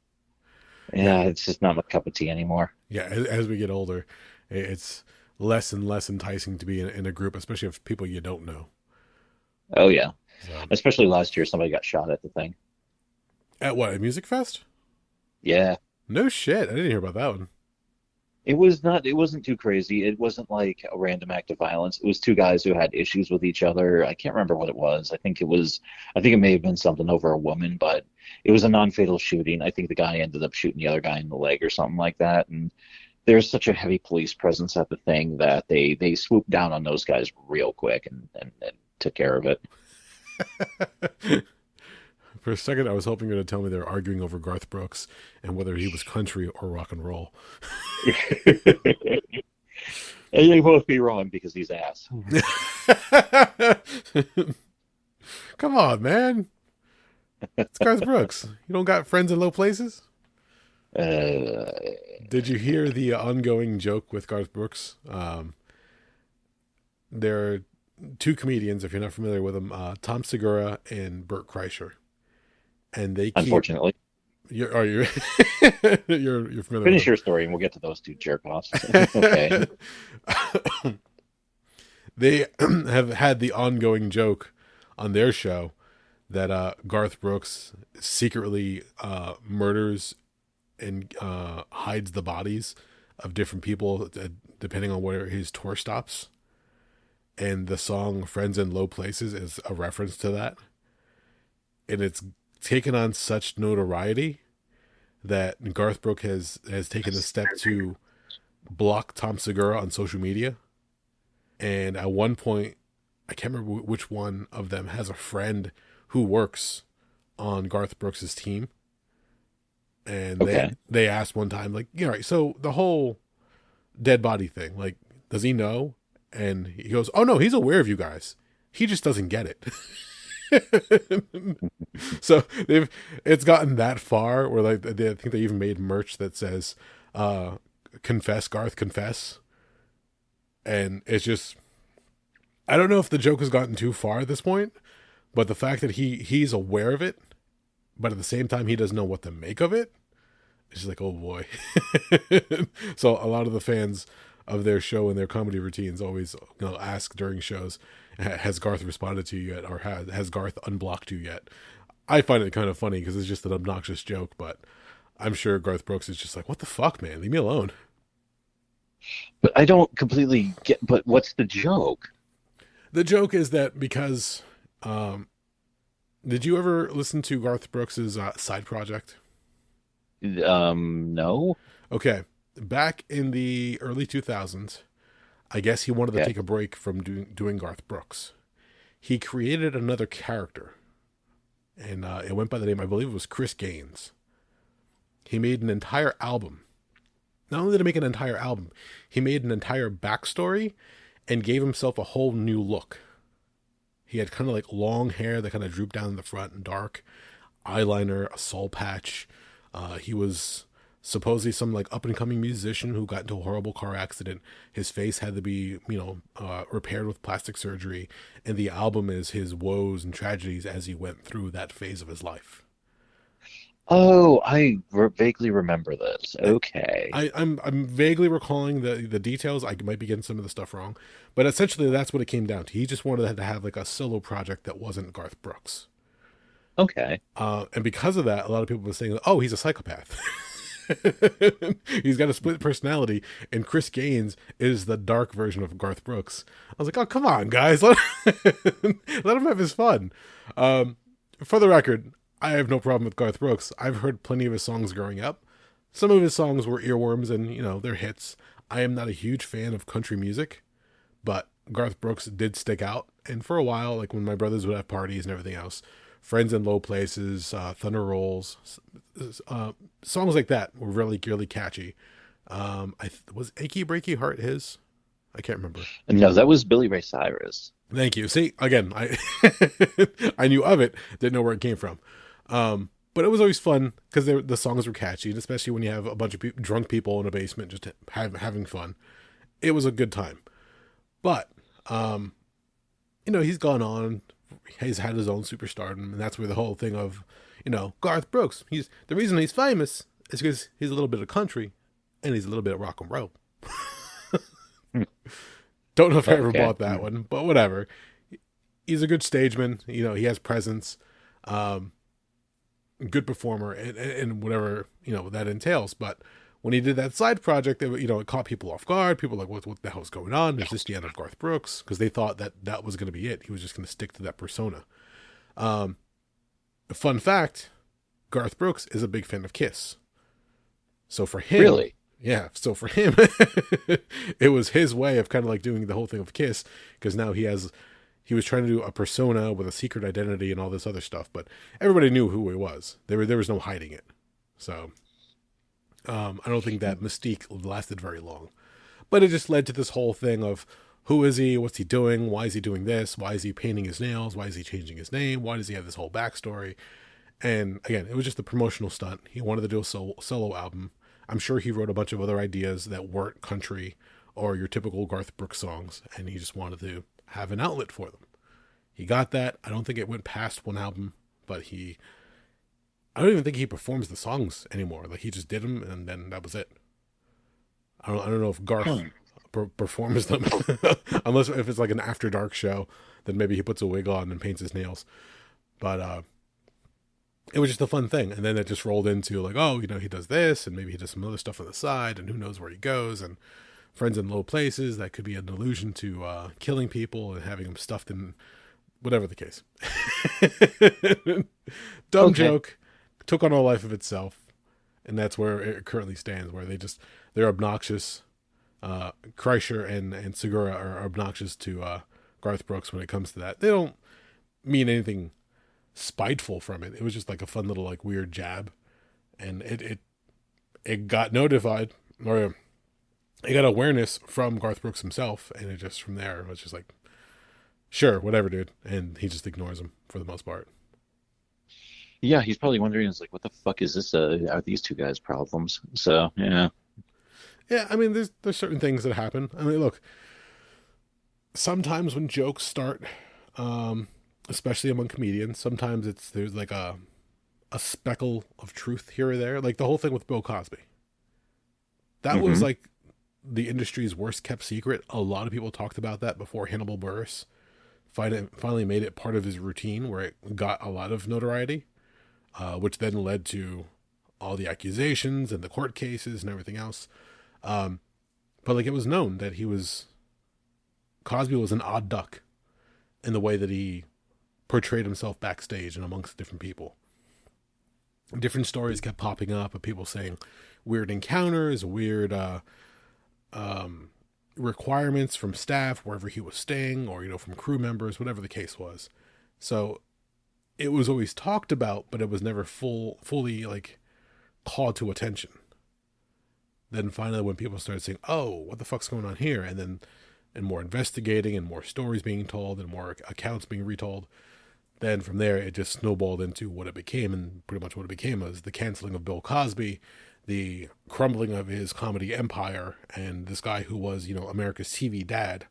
yeah, it's just not my cup of tea anymore. Yeah, as we get older, it's less and less enticing to be in a group, especially of people you don't know. Oh, yeah. So, Especially last year, somebody got shot at the thing. at what, a music fest? Yeah. No shit, I didn't hear about that one. It wasn't too crazy. It wasn't like a random act of violence. It was two guys who had issues with each other. I can't remember what it was. I think it may have been something over a woman, but it was a non-fatal shooting. I think the guy ended up shooting the other guy in the leg or something like that. And there's such a heavy police presence at the thing that they swooped down on those guys real quick and took care of it. For a second, I was hoping you were going to tell me they were arguing over Garth Brooks and whether he was country or rock and roll. And they both be wrong because he's ass. Come on, man. It's Garth Brooks. You don't got friends in low places? Uh, Did you hear the ongoing joke with Garth Brooks? There are two comedians, if you're not familiar with them, Tom Segura and Bert Kreischer. And they keep... Unfortunately. You're familiar with Finish them. your story and we'll get to those two jerk offs. Okay. They have had the ongoing joke on their show that Garth Brooks secretly murders and hides the bodies of different people depending on where his tour stops. And the song Friends in Low Places is a reference to that. And it's taken on such notoriety that Garth Brooks has taken the step to block Tom Segura on social media. And at one point, I can't remember which one of them has a friend who works on Garth Brooks' team. And Okay. they asked one time, like, yeah, right, so the whole dead body thing, like, does he know? And he goes, oh no, he's aware of you guys. He just doesn't get it. So it's gotten that far where I think they even made merch that says, confess, Garth, confess. And it's just, I don't know if the joke has gotten too far at this point, but the fact that he's aware of it, but at the same time he doesn't know what to make of it, it's just like, oh boy. So a lot of the fans of their show and their comedy routines always ask during shows, has Garth responded to you yet, or has Garth unblocked you yet? I find it kind of funny because it's just an obnoxious joke, but I'm sure Garth Brooks is just like, what the fuck, man, leave me alone. But I don't completely get, but what's the joke? The joke is that because did you ever listen to Garth Brooks's side project? No. Okay, back in the early 2000s, I guess he wanted to Okay. take a break from doing Garth Brooks. He created another character, and it went by the name, I believe it was Chris Gaines. He made an entire album. Not only did he make an entire album, he made an entire backstory and gave himself a whole new look. He had kind of like long hair that kind of drooped down in the front and dark, eyeliner, a soul patch. He was supposedly some like up and coming musician who got into a horrible car accident. His face had to be, repaired with plastic surgery, and the album is his woes and tragedies as he went through that phase of his life. Oh, vaguely remember this. Okay. I'm vaguely recalling the details. I might be getting some of the stuff wrong, but essentially that's what it came down to. He just wanted to have like a solo project that wasn't Garth Brooks. Okay. And because of that, a lot of people were saying, "Oh, he's a psychopath." He's got a split personality, and Chris Gaines is the dark version of Garth Brooks. I was like, "Oh, come on, guys, let him have his fun." For the record, I have no problem with Garth Brooks. I've heard plenty of his songs growing up. Some of his songs were earworms, and they're hits. I am not a huge fan of country music, but Garth Brooks did stick out. And for a while, like when my brothers would have parties and everything else, Friends in Low Places, Thunder Rolls, songs like that were really, really catchy. Was Achy Breaky Heart his? I can't remember. No, that was Billy Ray Cyrus. Thank you. See, again, I I knew of it, didn't know where it came from. But it was always fun because the songs were catchy, and especially when you have a bunch of drunk people in a basement just having fun. It was a good time. But, he's gone on. He's had his own superstardom, and that's where the whole thing of, Garth Brooks. The reason he's famous is because he's a little bit of country, and he's a little bit of rock and roll. Don't know if I ever bought that one, but whatever. He's a good stageman. He has presence. Good performer, and whatever that entails. But when he did that side project, it caught people off guard. People were like, what the hell's going on? Is this the end of Garth Brooks? Because they thought that was going to be it. He was just going to stick to that persona. A fun fact: Garth Brooks is a big fan of Kiss. So for him, really, yeah. So for him, it was his way of kind of like doing the whole thing of Kiss, because now he was trying to do a persona with a secret identity and all this other stuff, but everybody knew who he was. There was no hiding it. So I don't think that mystique lasted very long. But it just led to this whole thing of who is he? What's he doing? Why is he doing this? Why is he painting his nails? Why is he changing his name? Why does he have this whole backstory? And again, it was just a promotional stunt. He wanted to do a solo album. I'm sure he wrote a bunch of other ideas that weren't country or your typical Garth Brooks songs, and he just wanted to have an outlet for them. He got that. I don't think it went past one album, but I don't even think he performs the songs anymore. Like, he just did them, and then that was it. I don't know if Garth performs them, unless if it's like an After Dark show, then maybe he puts a wig on and paints his nails. But it was just a fun thing, and then it just rolled into like, oh, he does this, and maybe he does some other stuff on the side, and who knows where he goes, and Friends in Low Places, that could be an allusion to killing people and having them stuffed in whatever the case. Dumb joke, took on a life of itself, and that's where it currently stands, where they're obnoxious. Kreischer and Segura are obnoxious to Garth Brooks when it comes to that. They don't mean anything spiteful from it. It was just like a fun little like weird jab, and it got notified, or it got awareness from Garth Brooks himself, and it just from there it was just like, sure, whatever, dude, and he just ignores him for the most part. Yeah, he's probably wondering, it's like, what the fuck is this? Are these two guys' problems? So yeah, I mean, there's certain things that happen. I mean, look, sometimes when jokes start, especially among comedians, sometimes there's like a speckle of truth here or there, like the whole thing with Bill Cosby. That was like the industry's worst kept secret. A lot of people talked about that before Hannibal Buress finally made it part of his routine, where it got a lot of notoriety, which then led to all the accusations and the court cases and everything else. But like, it was known that Cosby was an odd duck in the way that he portrayed himself backstage and amongst different people. Different stories kept popping up of people saying weird encounters, weird requirements from staff wherever he was staying, or from crew members, whatever the case was. So it was always talked about, but it was never fully like called to attention. Then finally, when people started saying, oh, what the fuck's going on here, and more investigating and more stories being told and more accounts being retold, then from there it just snowballed into what it became. And pretty much what it became was the canceling of Bill Cosby, the crumbling of his comedy empire, and this guy who was, America's TV dad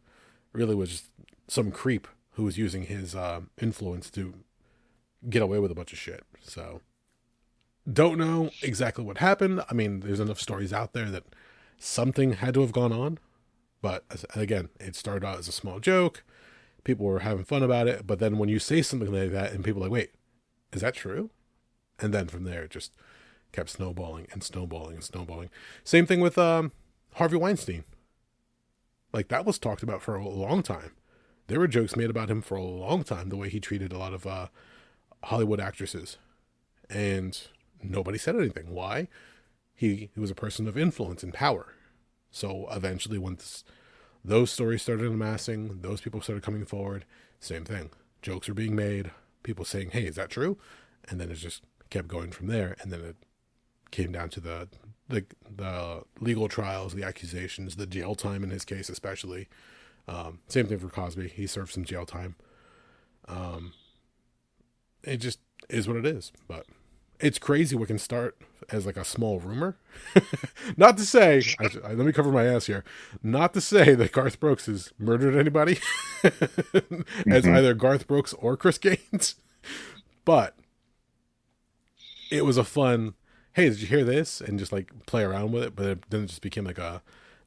really was just some creep who was using his influence to get away with a bunch of shit. So, don't know exactly what happened. I mean, there's enough stories out there that something had to have gone on. But again, it started out as a small joke. People were having fun about it. But then when you say something like that and people are like, wait, is that true? And then from there, it just kept snowballing and snowballing and snowballing. Same thing with Harvey Weinstein. Like, that was talked about for a long time. There were jokes made about him for a long time, the way he treated a lot of Hollywood actresses. And nobody said anything. Why? He was a person of influence and power. So eventually, once those stories started amassing, those people started coming forward, same thing. Jokes were being made, people saying, hey, is that true? And then it just kept going from there. And then it came down to the legal trials, the accusations, the jail time in his case especially. Same thing for Cosby. He served some jail time. It just is what it is. But it's crazy what can start as like a small rumor. Not to say, let me cover my ass here. Not to say that Garth Brooks has murdered anybody as either Garth Brooks or Chris Gaines. But it was a fun, hey, did you hear this? And just like play around with it. But then it just became like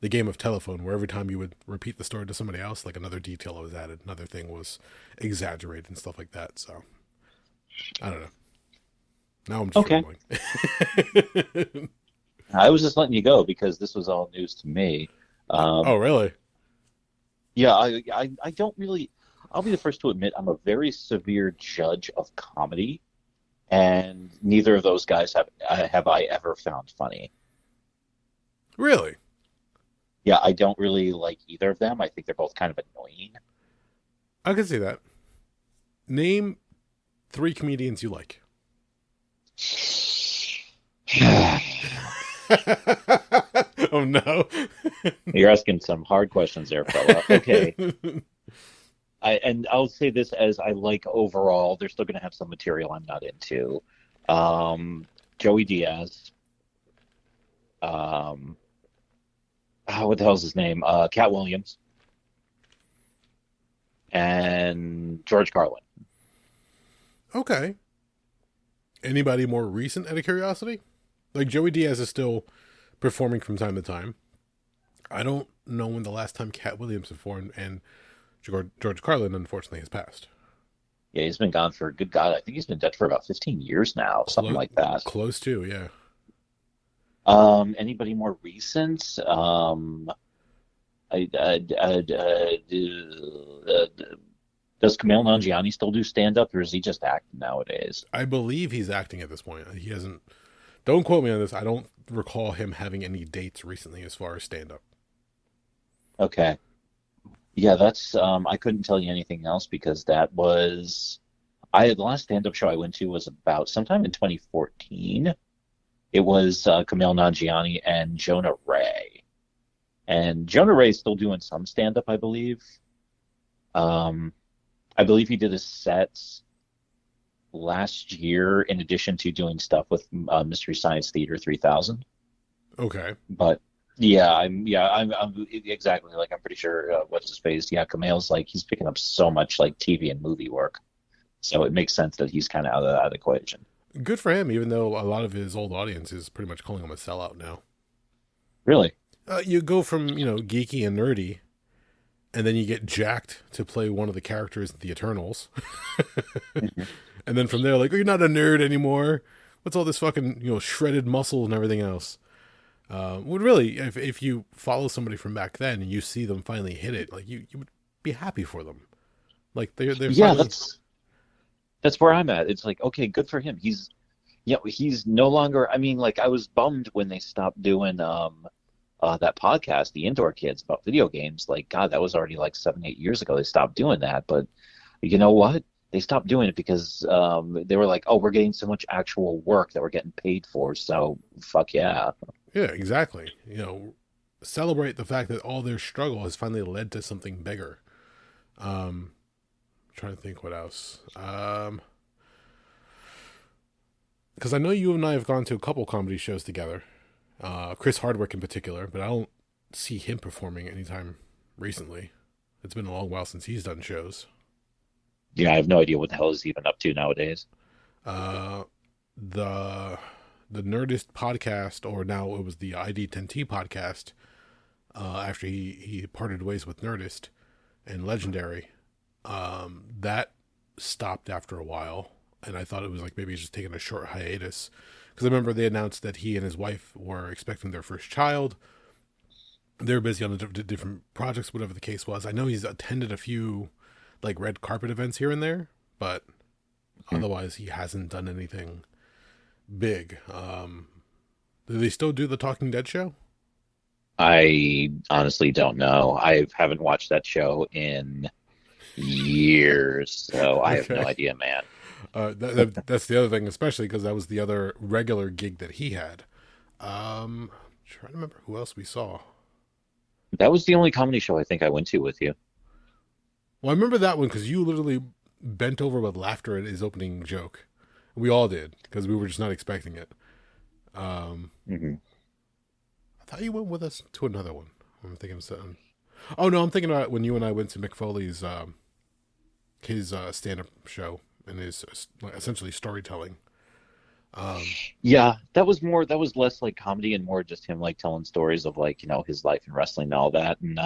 the game of telephone, where every time you would repeat the story to somebody else, like another detail was added, another thing was exaggerated and stuff like that. So I don't know. Now I'm just rambling. I was just letting you go because this was all news to me. Oh, really? Yeah, I don't really. I'll be the first to admit I'm a very severe judge of comedy, and neither of those guys have I ever found funny. Really? Yeah, I don't really like either of them. I think they're both kind of annoying. I can see that. Name 3 comedians you like. Oh no. You're asking some hard questions there, fella. Okay. I'll say this as I like overall, they're still going to have some material I'm not into. Joey Diaz. What the hell's his name? Cat Williams. And George Carlin. Okay. Anybody more recent, out of curiosity? Like, Joey Diaz is still performing from time to time. I don't know when the last time Cat Williams performed, and George Carlin, unfortunately, has passed. Yeah, he's been gone for, good God, I think he's been dead for about 15 years now, something like that. Close to, yeah. Anybody more recent? Does Kumail Nanjiani still do stand-up, or is he just acting nowadays? I believe he's acting at this point. He hasn't... Don't quote me on this. I don't recall him having any dates recently as far as stand-up. Okay. Yeah, that's... I couldn't tell you anything else because that was... the last stand-up show I went to was about sometime in 2014. It was Kumail Nanjiani and Jonah Ray. And Jonah Ray's still doing some stand-up, I believe. I believe he did a set last year in addition to doing stuff with Mystery Science Theater 3000. Okay. But I'm exactly, like, I'm pretty sure what's his face. Yeah, Kumail's like, he's picking up so much like TV and movie work. So it makes sense that he's kind of out of that equation. Good for him, even though a lot of his old audience is pretty much calling him a sellout now. Really? You go from, geeky and nerdy, and then you get jacked to play one of the characters in the Eternals. And then from there, like, oh, you're not a nerd anymore. What's all this fucking, shredded muscle and everything else? Would really, if you follow somebody from back then and you see them finally hit it, like, you would be happy for them. Like, they're yeah, finally... that's where I'm at. It's like, okay, good for him. He's no longer, I mean, like, I was bummed when they stopped doing that podcast, The Indoor Kids, about video games. Like, God, that was already like 7-8 years ago they stopped doing that. But you know what? They stopped doing it because they were like, oh, we're getting so much actual work that we're getting paid for, so fuck yeah. Yeah, exactly. Celebrate the fact that all their struggle has finally led to something bigger. Trying to think what else. Because I know you and I have gone to a couple comedy shows together. Chris Hardwick in particular, but I don't see him performing anytime recently. It's been a long while since he's done shows. Yeah, I have no idea what the hell he's even up to nowadays. Uh, the the Nerdist podcast, or now it was the ID10T podcast, after he parted ways with Nerdist and Legendary, that stopped after a while, and I thought it was like maybe he's just taking a short hiatus because I remember they announced that he and his wife were expecting their first child. They're busy on the different projects, whatever the case was. I know he's attended a few like red carpet events here and there, but Hmm. otherwise he hasn't done anything big. Do they still do the Talking Dead show? I honestly don't know. I haven't watched that show in years, so I have no Okay. idea, man. That's the other thing, especially because that was the other regular gig that he had. Trying to remember who else we saw. That was the only comedy show I think I went to with you. Well, I remember that one because you literally bent over with laughter at his opening joke. We all did because we were just not expecting it. Um, Hmm. I thought you went with us to another one. I'm thinking of something. Oh no, I'm thinking about when you and I went to Mick Foley's his stand-up show and his essentially storytelling. Um, Yeah, that was less like comedy and more just him like telling stories of like, his life in wrestling and all that. And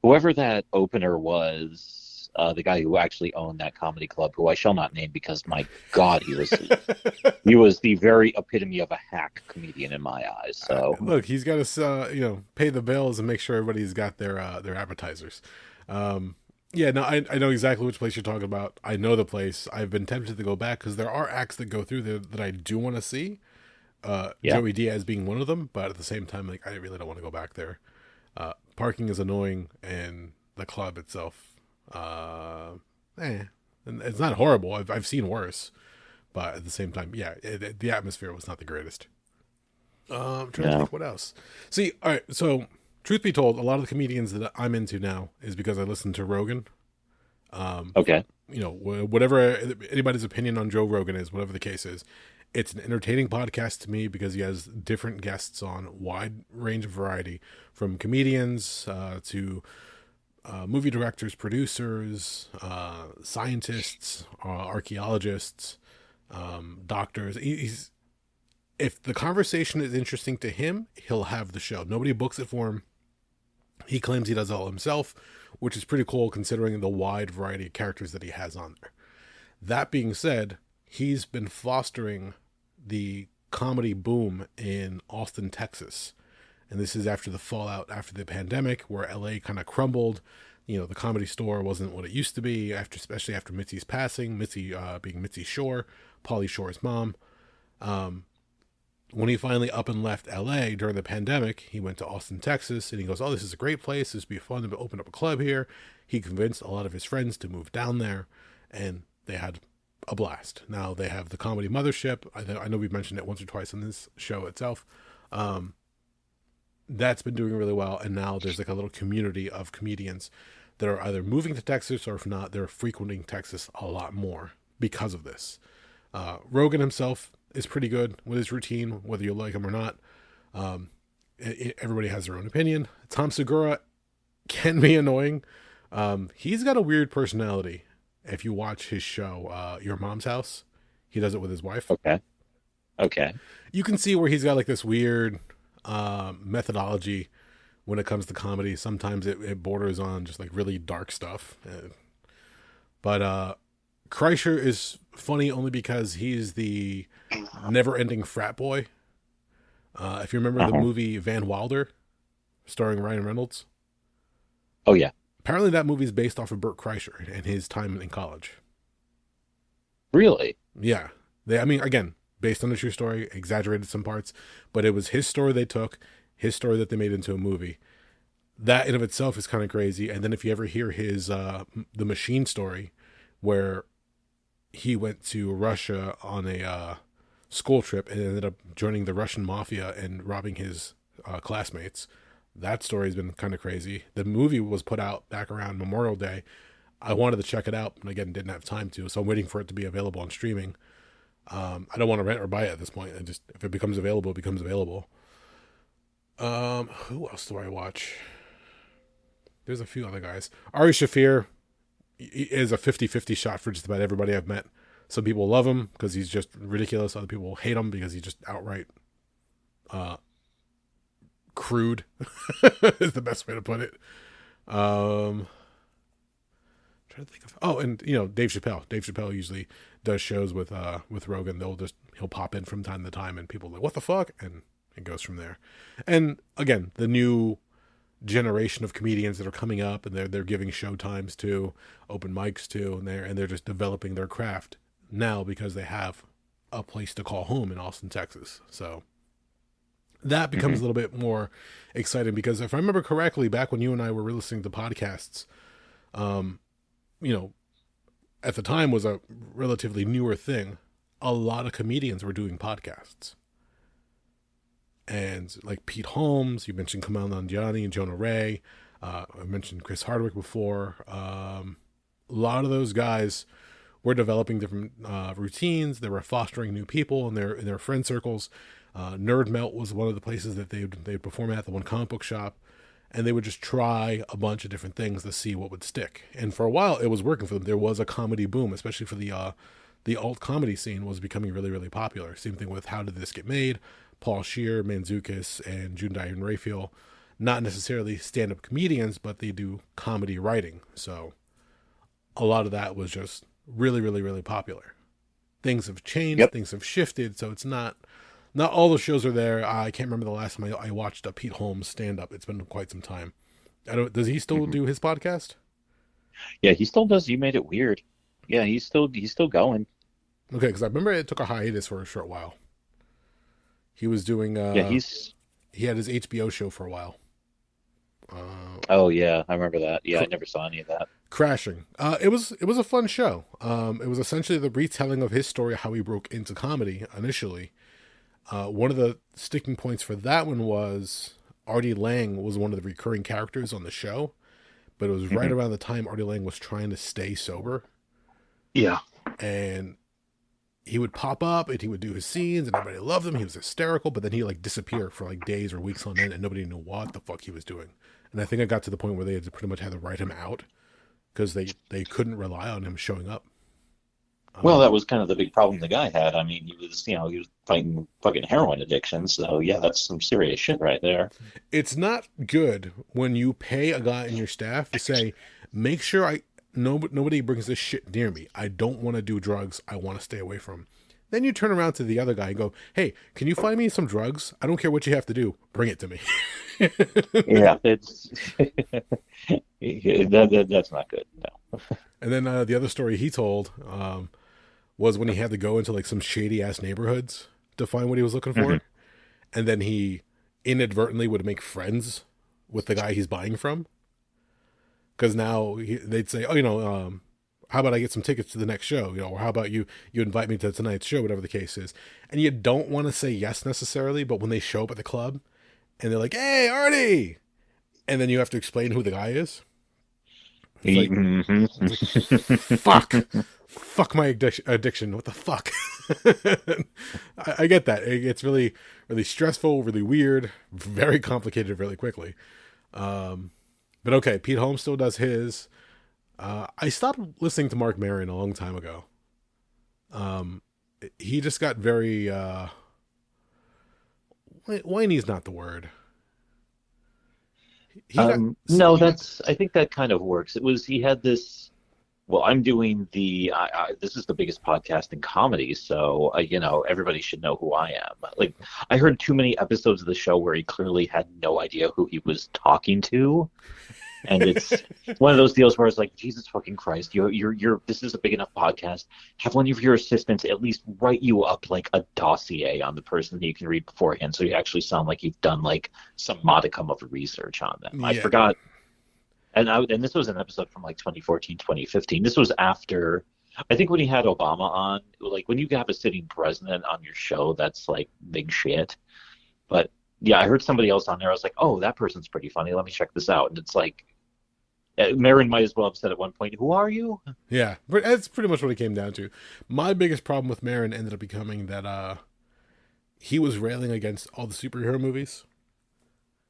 whoever that opener was, the guy who actually owned that comedy club, who I shall not name because my God, he was the very epitome of a hack comedian in my eyes. So Look, he's got to pay the bills and make sure everybody's got their appetizers. Um, yeah, no, I know exactly which place you're talking about. I know the place. I've been tempted to go back because there are acts that go through there that I do want to see. yeah, Joey Diaz being one of them, but at the same time, like I really don't want to go back there. Parking is annoying, and the club itself, uh, and it's not horrible. I've seen worse, but at the same time, yeah, the atmosphere was not the greatest. I'm trying to no, think what else. See, all right. So, truth be told, a lot of the comedians that I'm into now is because I listen to Rogan. Um, okay, whatever anybody's opinion on Joe Rogan is, whatever the case is, it's an entertaining podcast to me because he has different guests on wide range of variety, from comedians to movie directors, producers, scientists, archaeologists, doctors. He's if the conversation is interesting to him, he'll have the show. Nobody books it for him. He claims he does it all himself, which is pretty cool considering the wide variety of characters that he has on there. That being said, he's been fostering the comedy boom in Austin, Texas. And this is after the fallout after the pandemic, where LA kind of crumbled. The comedy store wasn't what it used to be, especially after Mitzi's passing, Mitzi being Mitzi Shore, Pauly Shore's mom. Um, when he finally up and left LA during the pandemic, he went to Austin, Texas, and he goes, "Oh, this is a great place. This would be fun to open up a club here." He convinced a lot of his friends to move down there, and they had a blast. Now they have the Comedy Mothership. I know we've mentioned it once or twice on this show itself. Um, that's been doing really well, and now there's like a little community of comedians that are either moving to Texas or if not, they're frequenting Texas a lot more because of this. Rogan himself is pretty good with his routine, whether you like him or not. Um, Everybody has their own opinion. Tom Segura can be annoying. He's got a weird personality. If you watch his show, Your Mom's House, he does it with his wife. okay, okay. You can see where he's got like this weird methodology when it comes to comedy. Sometimes it borders on just like really dark stuff. But Kreischer is funny only because he's the never-ending frat boy. If you remember the Uh-huh. movie Van Wilder, starring Ryan Reynolds, Oh yeah, apparently that movie is based off of Burt Kreischer and his time in college. really? Yeah, I mean, again, based on a true story, exaggerated some parts, but it was his story they took, his story that they made into a movie. That in of itself is kind of crazy. And then if you ever hear his the Machine story, where he went to Russia on a school trip and ended up joining the Russian mafia and robbing his classmates. That story's been kind of crazy. The movie was put out back around Memorial Day. I wanted to check it out, but again, didn't have time to. So I'm waiting for it to be available on streaming. I don't want to rent or buy it at this point. If it becomes available, it becomes available. Who else do I watch? There's a few other guys. Ari Shaffir is a 50-50 shot for just about everybody I've met. Some people love him because he's just ridiculous. Other people hate him because he's just outright crude is the best way to put it. Trying to think of and Dave Chappelle. Dave Chappelle usually does shows with Rogan. He'll pop in from time to time and people are like, what the fuck? And it goes from there. And again, the new generation of comedians that are coming up and they're giving show times to, open mics to, and they're just developing their craft now because they have a place to call home in Austin, Texas. So that becomes a little bit more exciting because if I remember correctly, back when you and I were listening to podcasts, at the time was a relatively newer thing. A lot of comedians were doing podcasts. And like Pete Holmes, you mentioned Kamal Nanjiani and Jonah Ray. I mentioned Chris Hardwick before. A lot of those guys were developing different routines. They were fostering new people in their friend circles. Nerd Melt was one of the places that they'd perform at, the one comic book shop. And they would just try a bunch of different things to see what would stick. And for a while, it was working for them. There was a comedy boom, especially for the alt comedy scene was becoming really, really popular. Same thing with How Did This Get Made? Paul Scheer, Manzukis, and June Diane Raphael. Not necessarily stand-up comedians, but they do comedy writing. So a lot of that was just really, really, really popular. Things have changed. Yep. Things have shifted. So it's not all the shows are there. I can't remember the last time I watched a Pete Holmes stand-up. It's been quite some time. Does he still do his podcast? Yeah, he still does. You Made It Weird. Yeah, he's still going. Okay, because I remember it took a hiatus for a short while. He was doing. He had his HBO show for a while. Oh yeah, I remember that. Yeah, I never saw any of that. Crashing. It was a fun show. It was essentially the retelling of his story, how he broke into comedy initially. One of the sticking points for that one was Artie Lang was one of the recurring characters on the show, but it was right around the time Artie Lang was trying to stay sober. Yeah. And he would pop up and he would do his scenes and everybody loved him. He was hysterical, but then he like disappeared for like days or weeks on end and nobody knew what the fuck he was doing. And I think I got to the point where they had pretty much had to write him out because they couldn't rely on him showing up. Well, that was kind of the big problem the guy had. I mean, he was fighting fucking heroin addiction. So yeah, that's some serious shit right there. It's not good when you pay a guy in your staff to say, make sure nobody brings this shit near me. I don't want to do drugs. I want to stay away from. Then you turn around to the other guy and go, hey, can you find me some drugs? I don't care what you have to do. Bring it to me. Yeah, it's that's not good. No. And then the other story he told was when he had to go into like some shady ass neighborhoods to find what he was looking for. And then he inadvertently would make friends with the guy he's buying from. Because now they'd say, how about I get some tickets to the next show? Or how about you invite me to tonight's show, whatever the case is. And you don't want to say yes necessarily, but when they show up at the club and they're like, hey, Artie! And then you have to explain who the guy is. It's like, fuck my addiction. What the fuck? I get that. It's really, really stressful, really weird, very complicated really quickly. But okay, Pete Holmes still does his. I stopped listening to Mark Maron a long time ago. He just got very whiny's not the word. No, I think that kind of works. He had this, well, I'm doing this is the biggest podcast in comedy, so, everybody should know who I am. Like, I heard too many episodes of the show where he clearly had no idea who he was talking to. And it's one of those deals where it's like, Jesus fucking Christ, this is a big enough podcast. Have one of your assistants at least write you up like a dossier on the person that you can read beforehand, so you actually sound like you've done like some modicum of research on them. Yeah. I forgot, and this was an episode from like 2014, 2015. This was after, I think when he had Obama on. Like when you have a sitting president on your show, that's like big shit. But yeah, I heard somebody else on there. I was like, oh, that person's pretty funny. Let me check this out. And it's like, Maron might as well have said at one point, who are you? Yeah, but that's pretty much what it came down to. My biggest problem with Maron ended up becoming that he was railing against all the superhero movies.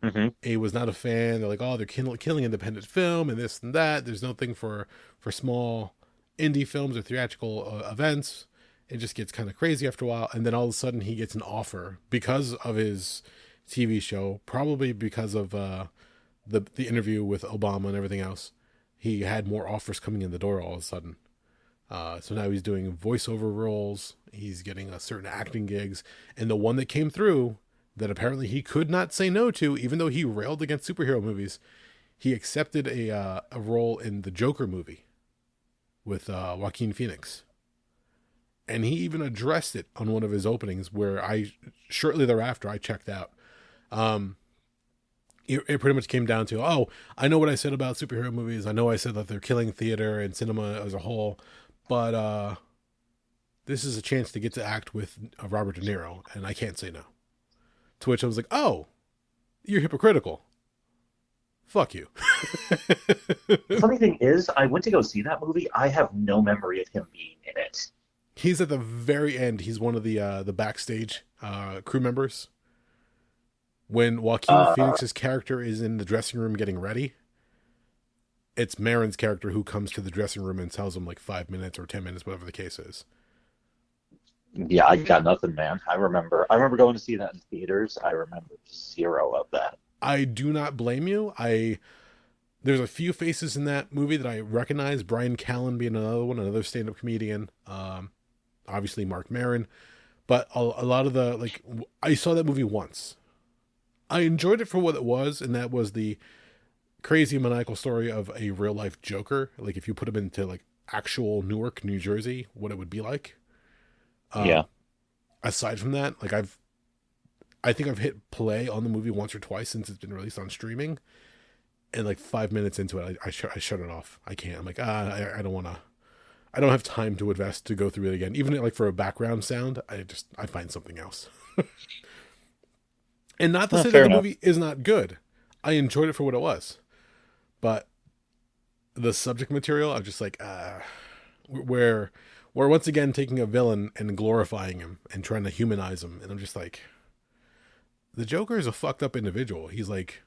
Hmm. He was not a fan. They're like, oh, they're killing independent film and this and that. There's nothing for small indie films or theatrical events. It just gets kind of crazy after a while. And then all of a sudden, he gets an offer because of his TV show, probably because of the interview with Obama and everything else. He had more offers coming in the door all of a sudden. So now he's doing voiceover roles. He's getting certain acting gigs, and the one that came through that apparently he could not say no to, even though he railed against superhero movies, he accepted a role in the Joker movie with Joaquin Phoenix, and he even addressed it on one of his openings. Where I shortly thereafter I checked out. Um, it pretty much came down to, oh, I know what I said about superhero movies. I know I said that they're killing theater and cinema as a whole, but this is a chance to get to act with Robert De Niro, and I can't say no. To which I was like, oh, you're hypocritical. Fuck you. The funny thing is, I went to go see that movie. I have no memory of him being in it. He's at the very end. He's one of the backstage crew members. When Joaquin Uh, Phoenix's character is in the dressing room getting ready, it's Maron's character who comes to the dressing room and tells him like 5 minutes or 10 minutes, whatever the case is. yeah, I got nothing, man. I remember going to see that in theaters. I remember zero of that. I do not blame you. There's a few faces in that movie that I recognize. Brian Callen being another one, another stand-up comedian. Obviously Mark Maron, but a lot of I saw that movie once. I enjoyed it for what it was, and that was the crazy maniacal story of a real life Joker. Like if you put him into like actual Newark, New Jersey, what it would be like. Yeah. Aside from that, I think I've hit play on the movie once or twice since it's been released on streaming, and like 5 minutes into it, I shut it off. I can't. I'm like, I don't want to. I don't have time to invest to go through it again. Even like for a background sound, I find something else. And not to say that Fair the enough. movie is not good. I enjoyed it for what it was, but the subject material, I'm just like, where we're once again taking a villain and glorifying him and trying to humanize him, and I'm just like, the Joker is a fucked up individual. He's like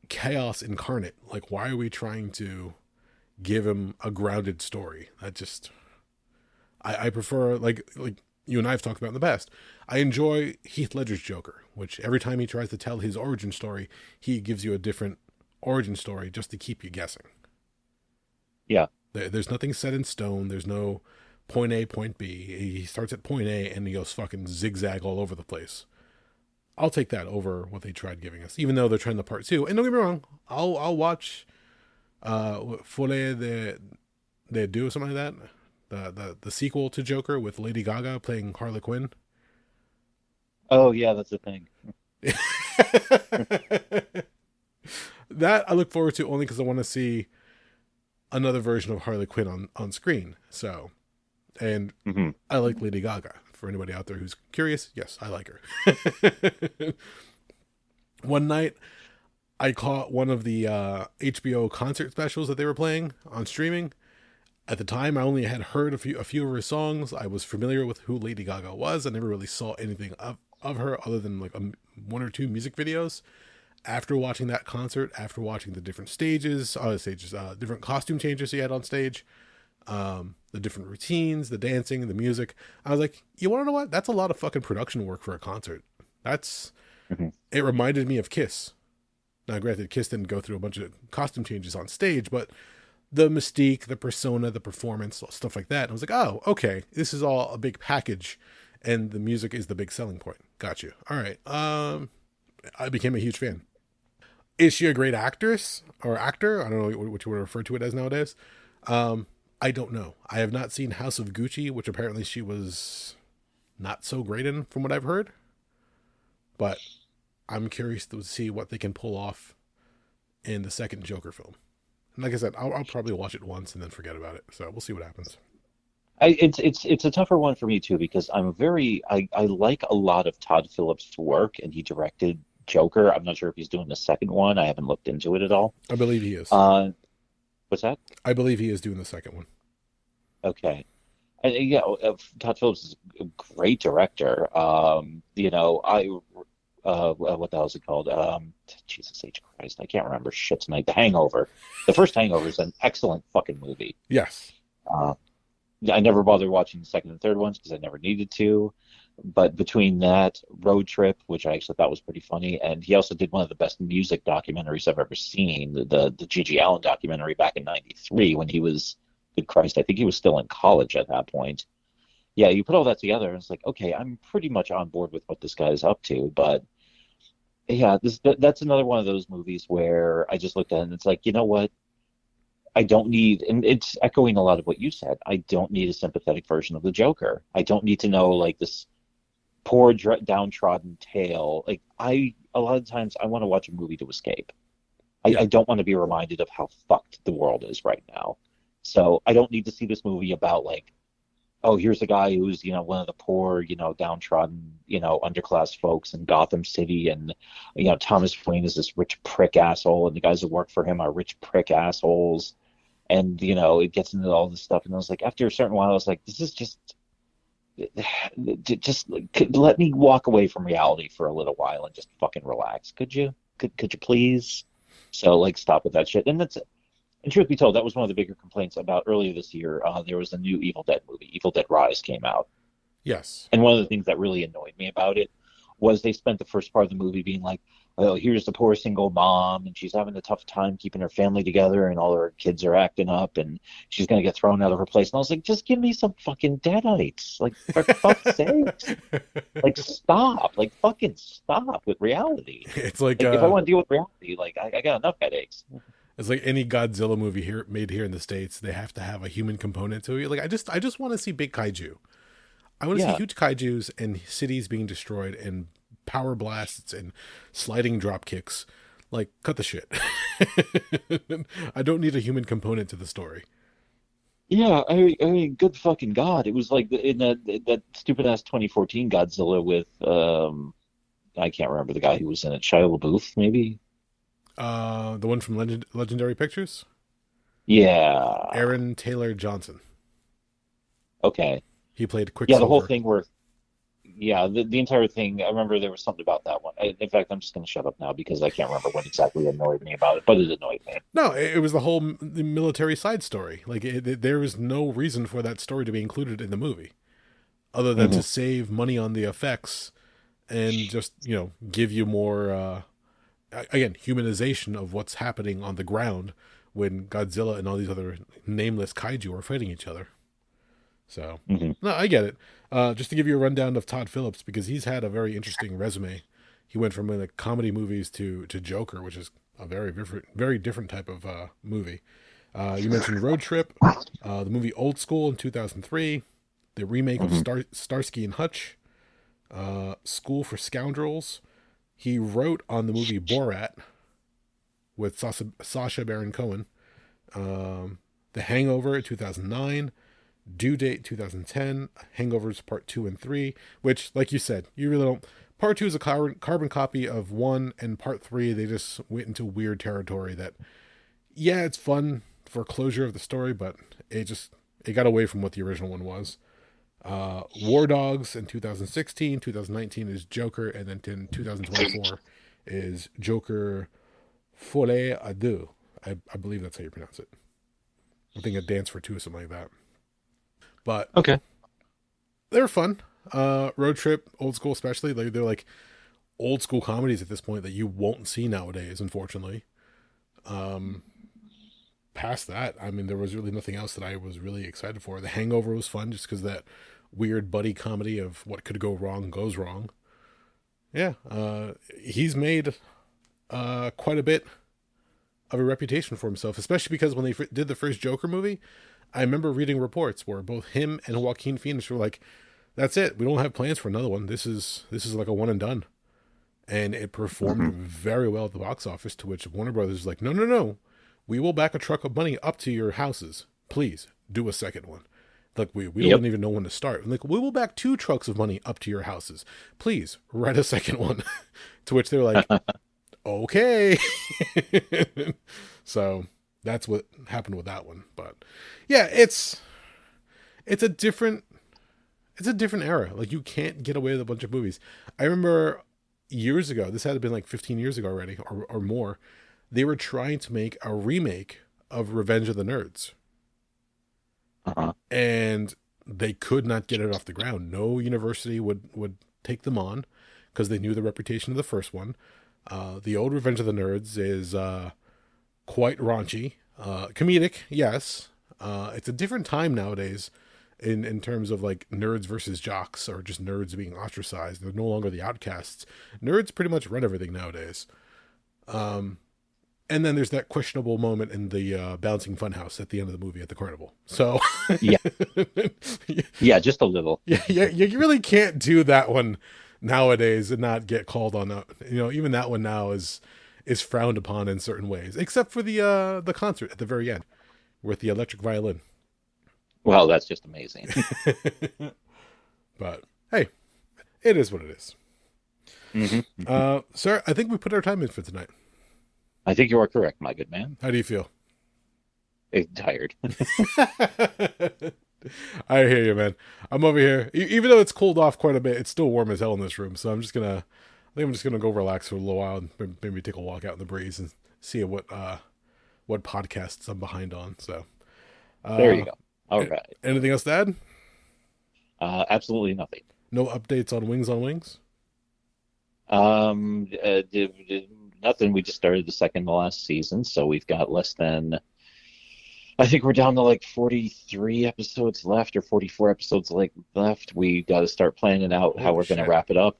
chaos incarnate. Like, why are we trying to give him a grounded story? That just, I prefer like you and I have talked about in the past. I enjoy Heath Ledger's Joker, which every time he tries to tell his origin story, he gives you a different origin story just to keep you guessing. Yeah. There's nothing set in stone. There's no point A, point B. He starts at point A and he goes fucking zigzag all over the place. I'll take that over what they tried giving us, even though they're trying the part two. And don't get me wrong, I'll watch Folie de Deux, something like that. The sequel to Joker with Lady Gaga playing Harley Quinn. Oh, yeah, that's the thing. That I look forward to only because I want to see another version of Harley Quinn on screen. So, and Hmm. I like Lady Gaga. For anybody out there who's curious, yes, I like her. One night, I caught one of the HBO concert specials that they were playing on streaming. At the time, I only had heard a few of her songs. I was familiar with who Lady Gaga was. I never really saw anything of her other than like one or two music videos. After watching that concert, after watching the different different costume changes he had on stage, the different routines, the dancing, the music, I was like, you want to know what? That's a lot of fucking production work for a concert. Hmm. It reminded me of Kiss. Now, granted, Kiss didn't go through a bunch of costume changes on stage, but the mystique, the persona, the performance, stuff like that. And I was like, oh, okay, this is all a big package, and the music is the big selling point. Got you. All right. I became a huge fan. Is she a great actress or actor? I don't know what you would refer to it as nowadays. I don't know. I have not seen House of Gucci, which apparently she was not so great in, from what I've heard. But I'm curious to see what they can pull off in the second Joker film. And like I said, I'll probably watch it once and then forget about it. So we'll see what happens. It's a tougher one for me too because I like a lot of Todd Phillips' work and he directed Joker. I'm not sure if he's doing the second one. I haven't looked into it at all. I believe he is. What's that? I believe he is doing the second one. Okay. And yeah, Todd Phillips is a great director. what the hell is it called? Jesus H Christ, I can't remember shit tonight. The Hangover. The first Hangover is an excellent fucking movie. Yes. Uh, I never bothered watching the second and third ones because I never needed to. But between that, Road Trip, which I actually thought was pretty funny, and he also did one of the best music documentaries I've ever seen, the Gigi Allen documentary back in '93 when he was, good Christ, I think he was still in college at that point. Yeah, you put all that together, and it's like, okay, I'm pretty much on board with what this guy is up to. But yeah, that's another one of those movies where I just looked at it and it's like, you know what? I don't need, and it's echoing a lot of what you said. I don't need a sympathetic version of the Joker. I don't need to know like this poor downtrodden tale. Like a lot of times I want to watch a movie to escape. Yeah. I don't want to be reminded of how fucked the world is right now. So I don't need to see this movie about like, oh, here's a guy who's, one of the poor, downtrodden, underclass folks in Gotham City. And, Thomas Wayne is this rich prick asshole. And the guys that work for him are rich prick assholes. And, it gets into all this stuff. And I was like, after a certain while, I was like, this is just let me walk away from reality for a little while and just fucking relax. Could you? Could you please? So, like, stop with that shit. And truth be told, that was one of the bigger complaints about earlier this year. There was a new Evil Dead movie. Evil Dead Rise came out. Yes. And one of the things that really annoyed me about it was they spent the first part of the movie being like, well, here's the poor single mom, and she's having a tough time keeping her family together, and all her kids are acting up, and she's going to get thrown out of her place. And I was like, just give me some fucking Deadites. Like, for fuck's sake. Like, stop. Like, fucking stop with reality. It's like if I want to deal with reality, like, I got enough headaches. It's like any Godzilla movie made here in the States, they have to have a human component to it. Like, I just want to see big kaiju. I want to see huge kaijus and cities being destroyed and power blasts and sliding drop kicks. Like, cut the shit. I don't need a human component to the story. Yeah, I mean, good fucking God. It was like in that stupid ass 2014 Godzilla with I can't remember the guy who was in it. Shia LaBeouf, maybe? The one from Legendary Pictures? Yeah. Aaron Taylor Johnson. Okay. He played Quicksilver. Yeah, the whole thing where, the entire thing, I remember there was something about that one. In fact, I'm just going to shut up now because I can't remember what exactly annoyed me about it, but it annoyed me. No, it was the whole military side story. Like, there was no reason for that story to be included in the movie other than to save money on the effects and just, give you more, again, humanization of what's happening on the ground when Godzilla and all these other nameless kaiju are fighting each other. So, no, I get it. Just to give you a rundown of Todd Phillips, because he's had a very interesting resume. He went from like comedy movies to Joker, which is a very different type of movie. You mentioned Road Trip, the movie Old School in 2003, the remake of Starsky and Hutch, School for Scoundrels. He wrote on the movie Borat with Sacha Baron Cohen, The Hangover 2009, Due Date 2010, Hangovers Part 2 and 3, which, like you said, you really don't... Part 2 is a carbon copy of 1, and Part 3, they just went into weird territory that, it's fun for closure of the story, but it got away from what the original one was. War Dogs in 2016, 2019 is Joker, and then in 2024 is Joker Folie à Deux. I believe that's how you pronounce it. I think a dance for two or something like that. But okay, they're fun. Road Trip, Old School especially, they're like old school comedies at this point that you won't see nowadays, unfortunately. Past that, I mean, there was really nothing else that I was really excited for. The Hangover was fun just because that weird buddy comedy of what could go wrong goes wrong. Yeah, he's made quite a bit of a reputation for himself, especially because when they did the first Joker movie, I remember reading reports where both him and Joaquin Phoenix were like, that's it, we don't have plans for another one. This is like a one and done. And it performed very well at the box office, to which Warner Brothers was like, no, we will back a truck of money up to your houses. Please do a second one. Like, we don't even know when to start. Like, we will back 2 trucks of money up to your houses. Please write a second one. To which they're like, okay. So that's what happened with that one. But yeah, it's a different era. Like, you can't get away with a bunch of movies. I remember years ago, this had been like 15 years ago already, or more, they were trying to make a remake of Revenge of the Nerds. Uh-huh. And they could not get it off the ground. No university would take them on because they knew the reputation of the first one. The old Revenge of the Nerds is quite raunchy. Comedic, yes. It's a different time nowadays in terms of like nerds versus jocks, or just nerds being ostracized. They're no longer the outcasts. Nerds pretty much run everything nowadays. And then there's that questionable moment in the bouncing funhouse at the end of the movie at the carnival. So Yeah. Yeah, just a little. yeah, you really can't do that one nowadays and not get called on that. You know, even that one now is frowned upon in certain ways, except for the concert at the very end with the electric violin. Well, that's just amazing. But hey, it is what it is. Mm-hmm. Sir, I think we put our time in for tonight. I think you are correct, my good man. How do you feel? Tired. I hear you, man. I'm over here. Even though it's cooled off quite a bit, it's still warm as hell in this room. So I think I'm just gonna go relax for a little while and maybe take a walk out in the breeze and see what podcasts I'm behind on. So There you go. All right. Anything else to add? Absolutely nothing. No updates on Wings on Wings? Nothing. We just started the second to last season, so we've got less than, I think we're down to like 43 episodes left, or 44 episodes left. We got to start planning out how we're going to wrap it up.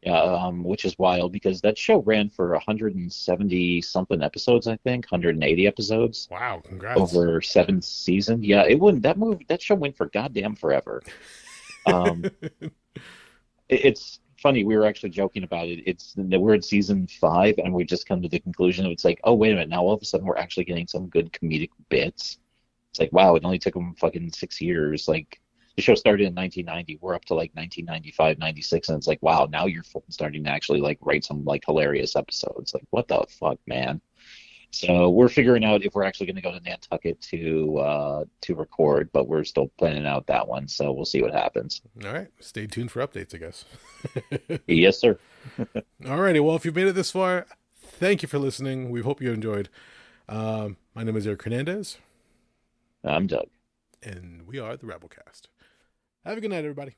Which is wild because that show ran for 170 something episodes, I think, 180 episodes. Wow, congrats. Over 7 seasons. Yeah, it wouldn't, that show went for goddamn forever. It's funny, we were actually joking about it. We're in season 5 and we've just come to the conclusion of, it's like, oh, wait a minute, now all of a sudden we're actually getting some good comedic bits. It's like, wow, it only took them fucking 6 years. Like, the show started in 1990. We're up to like 1995, 96, and it's like, wow, now you're starting to actually like write some like hilarious episodes. Like, what the fuck, man? So we're figuring out if we're actually going to go to Nantucket to record, but we're still planning out that one. So we'll see what happens. All right, stay tuned for updates, I guess. Yes, sir. All righty. Well, if you've made it this far, thank you for listening. We hope you enjoyed. My name is Erik Hernandez. I'm Doug. And we are the Rabblecast. Have a good night, everybody.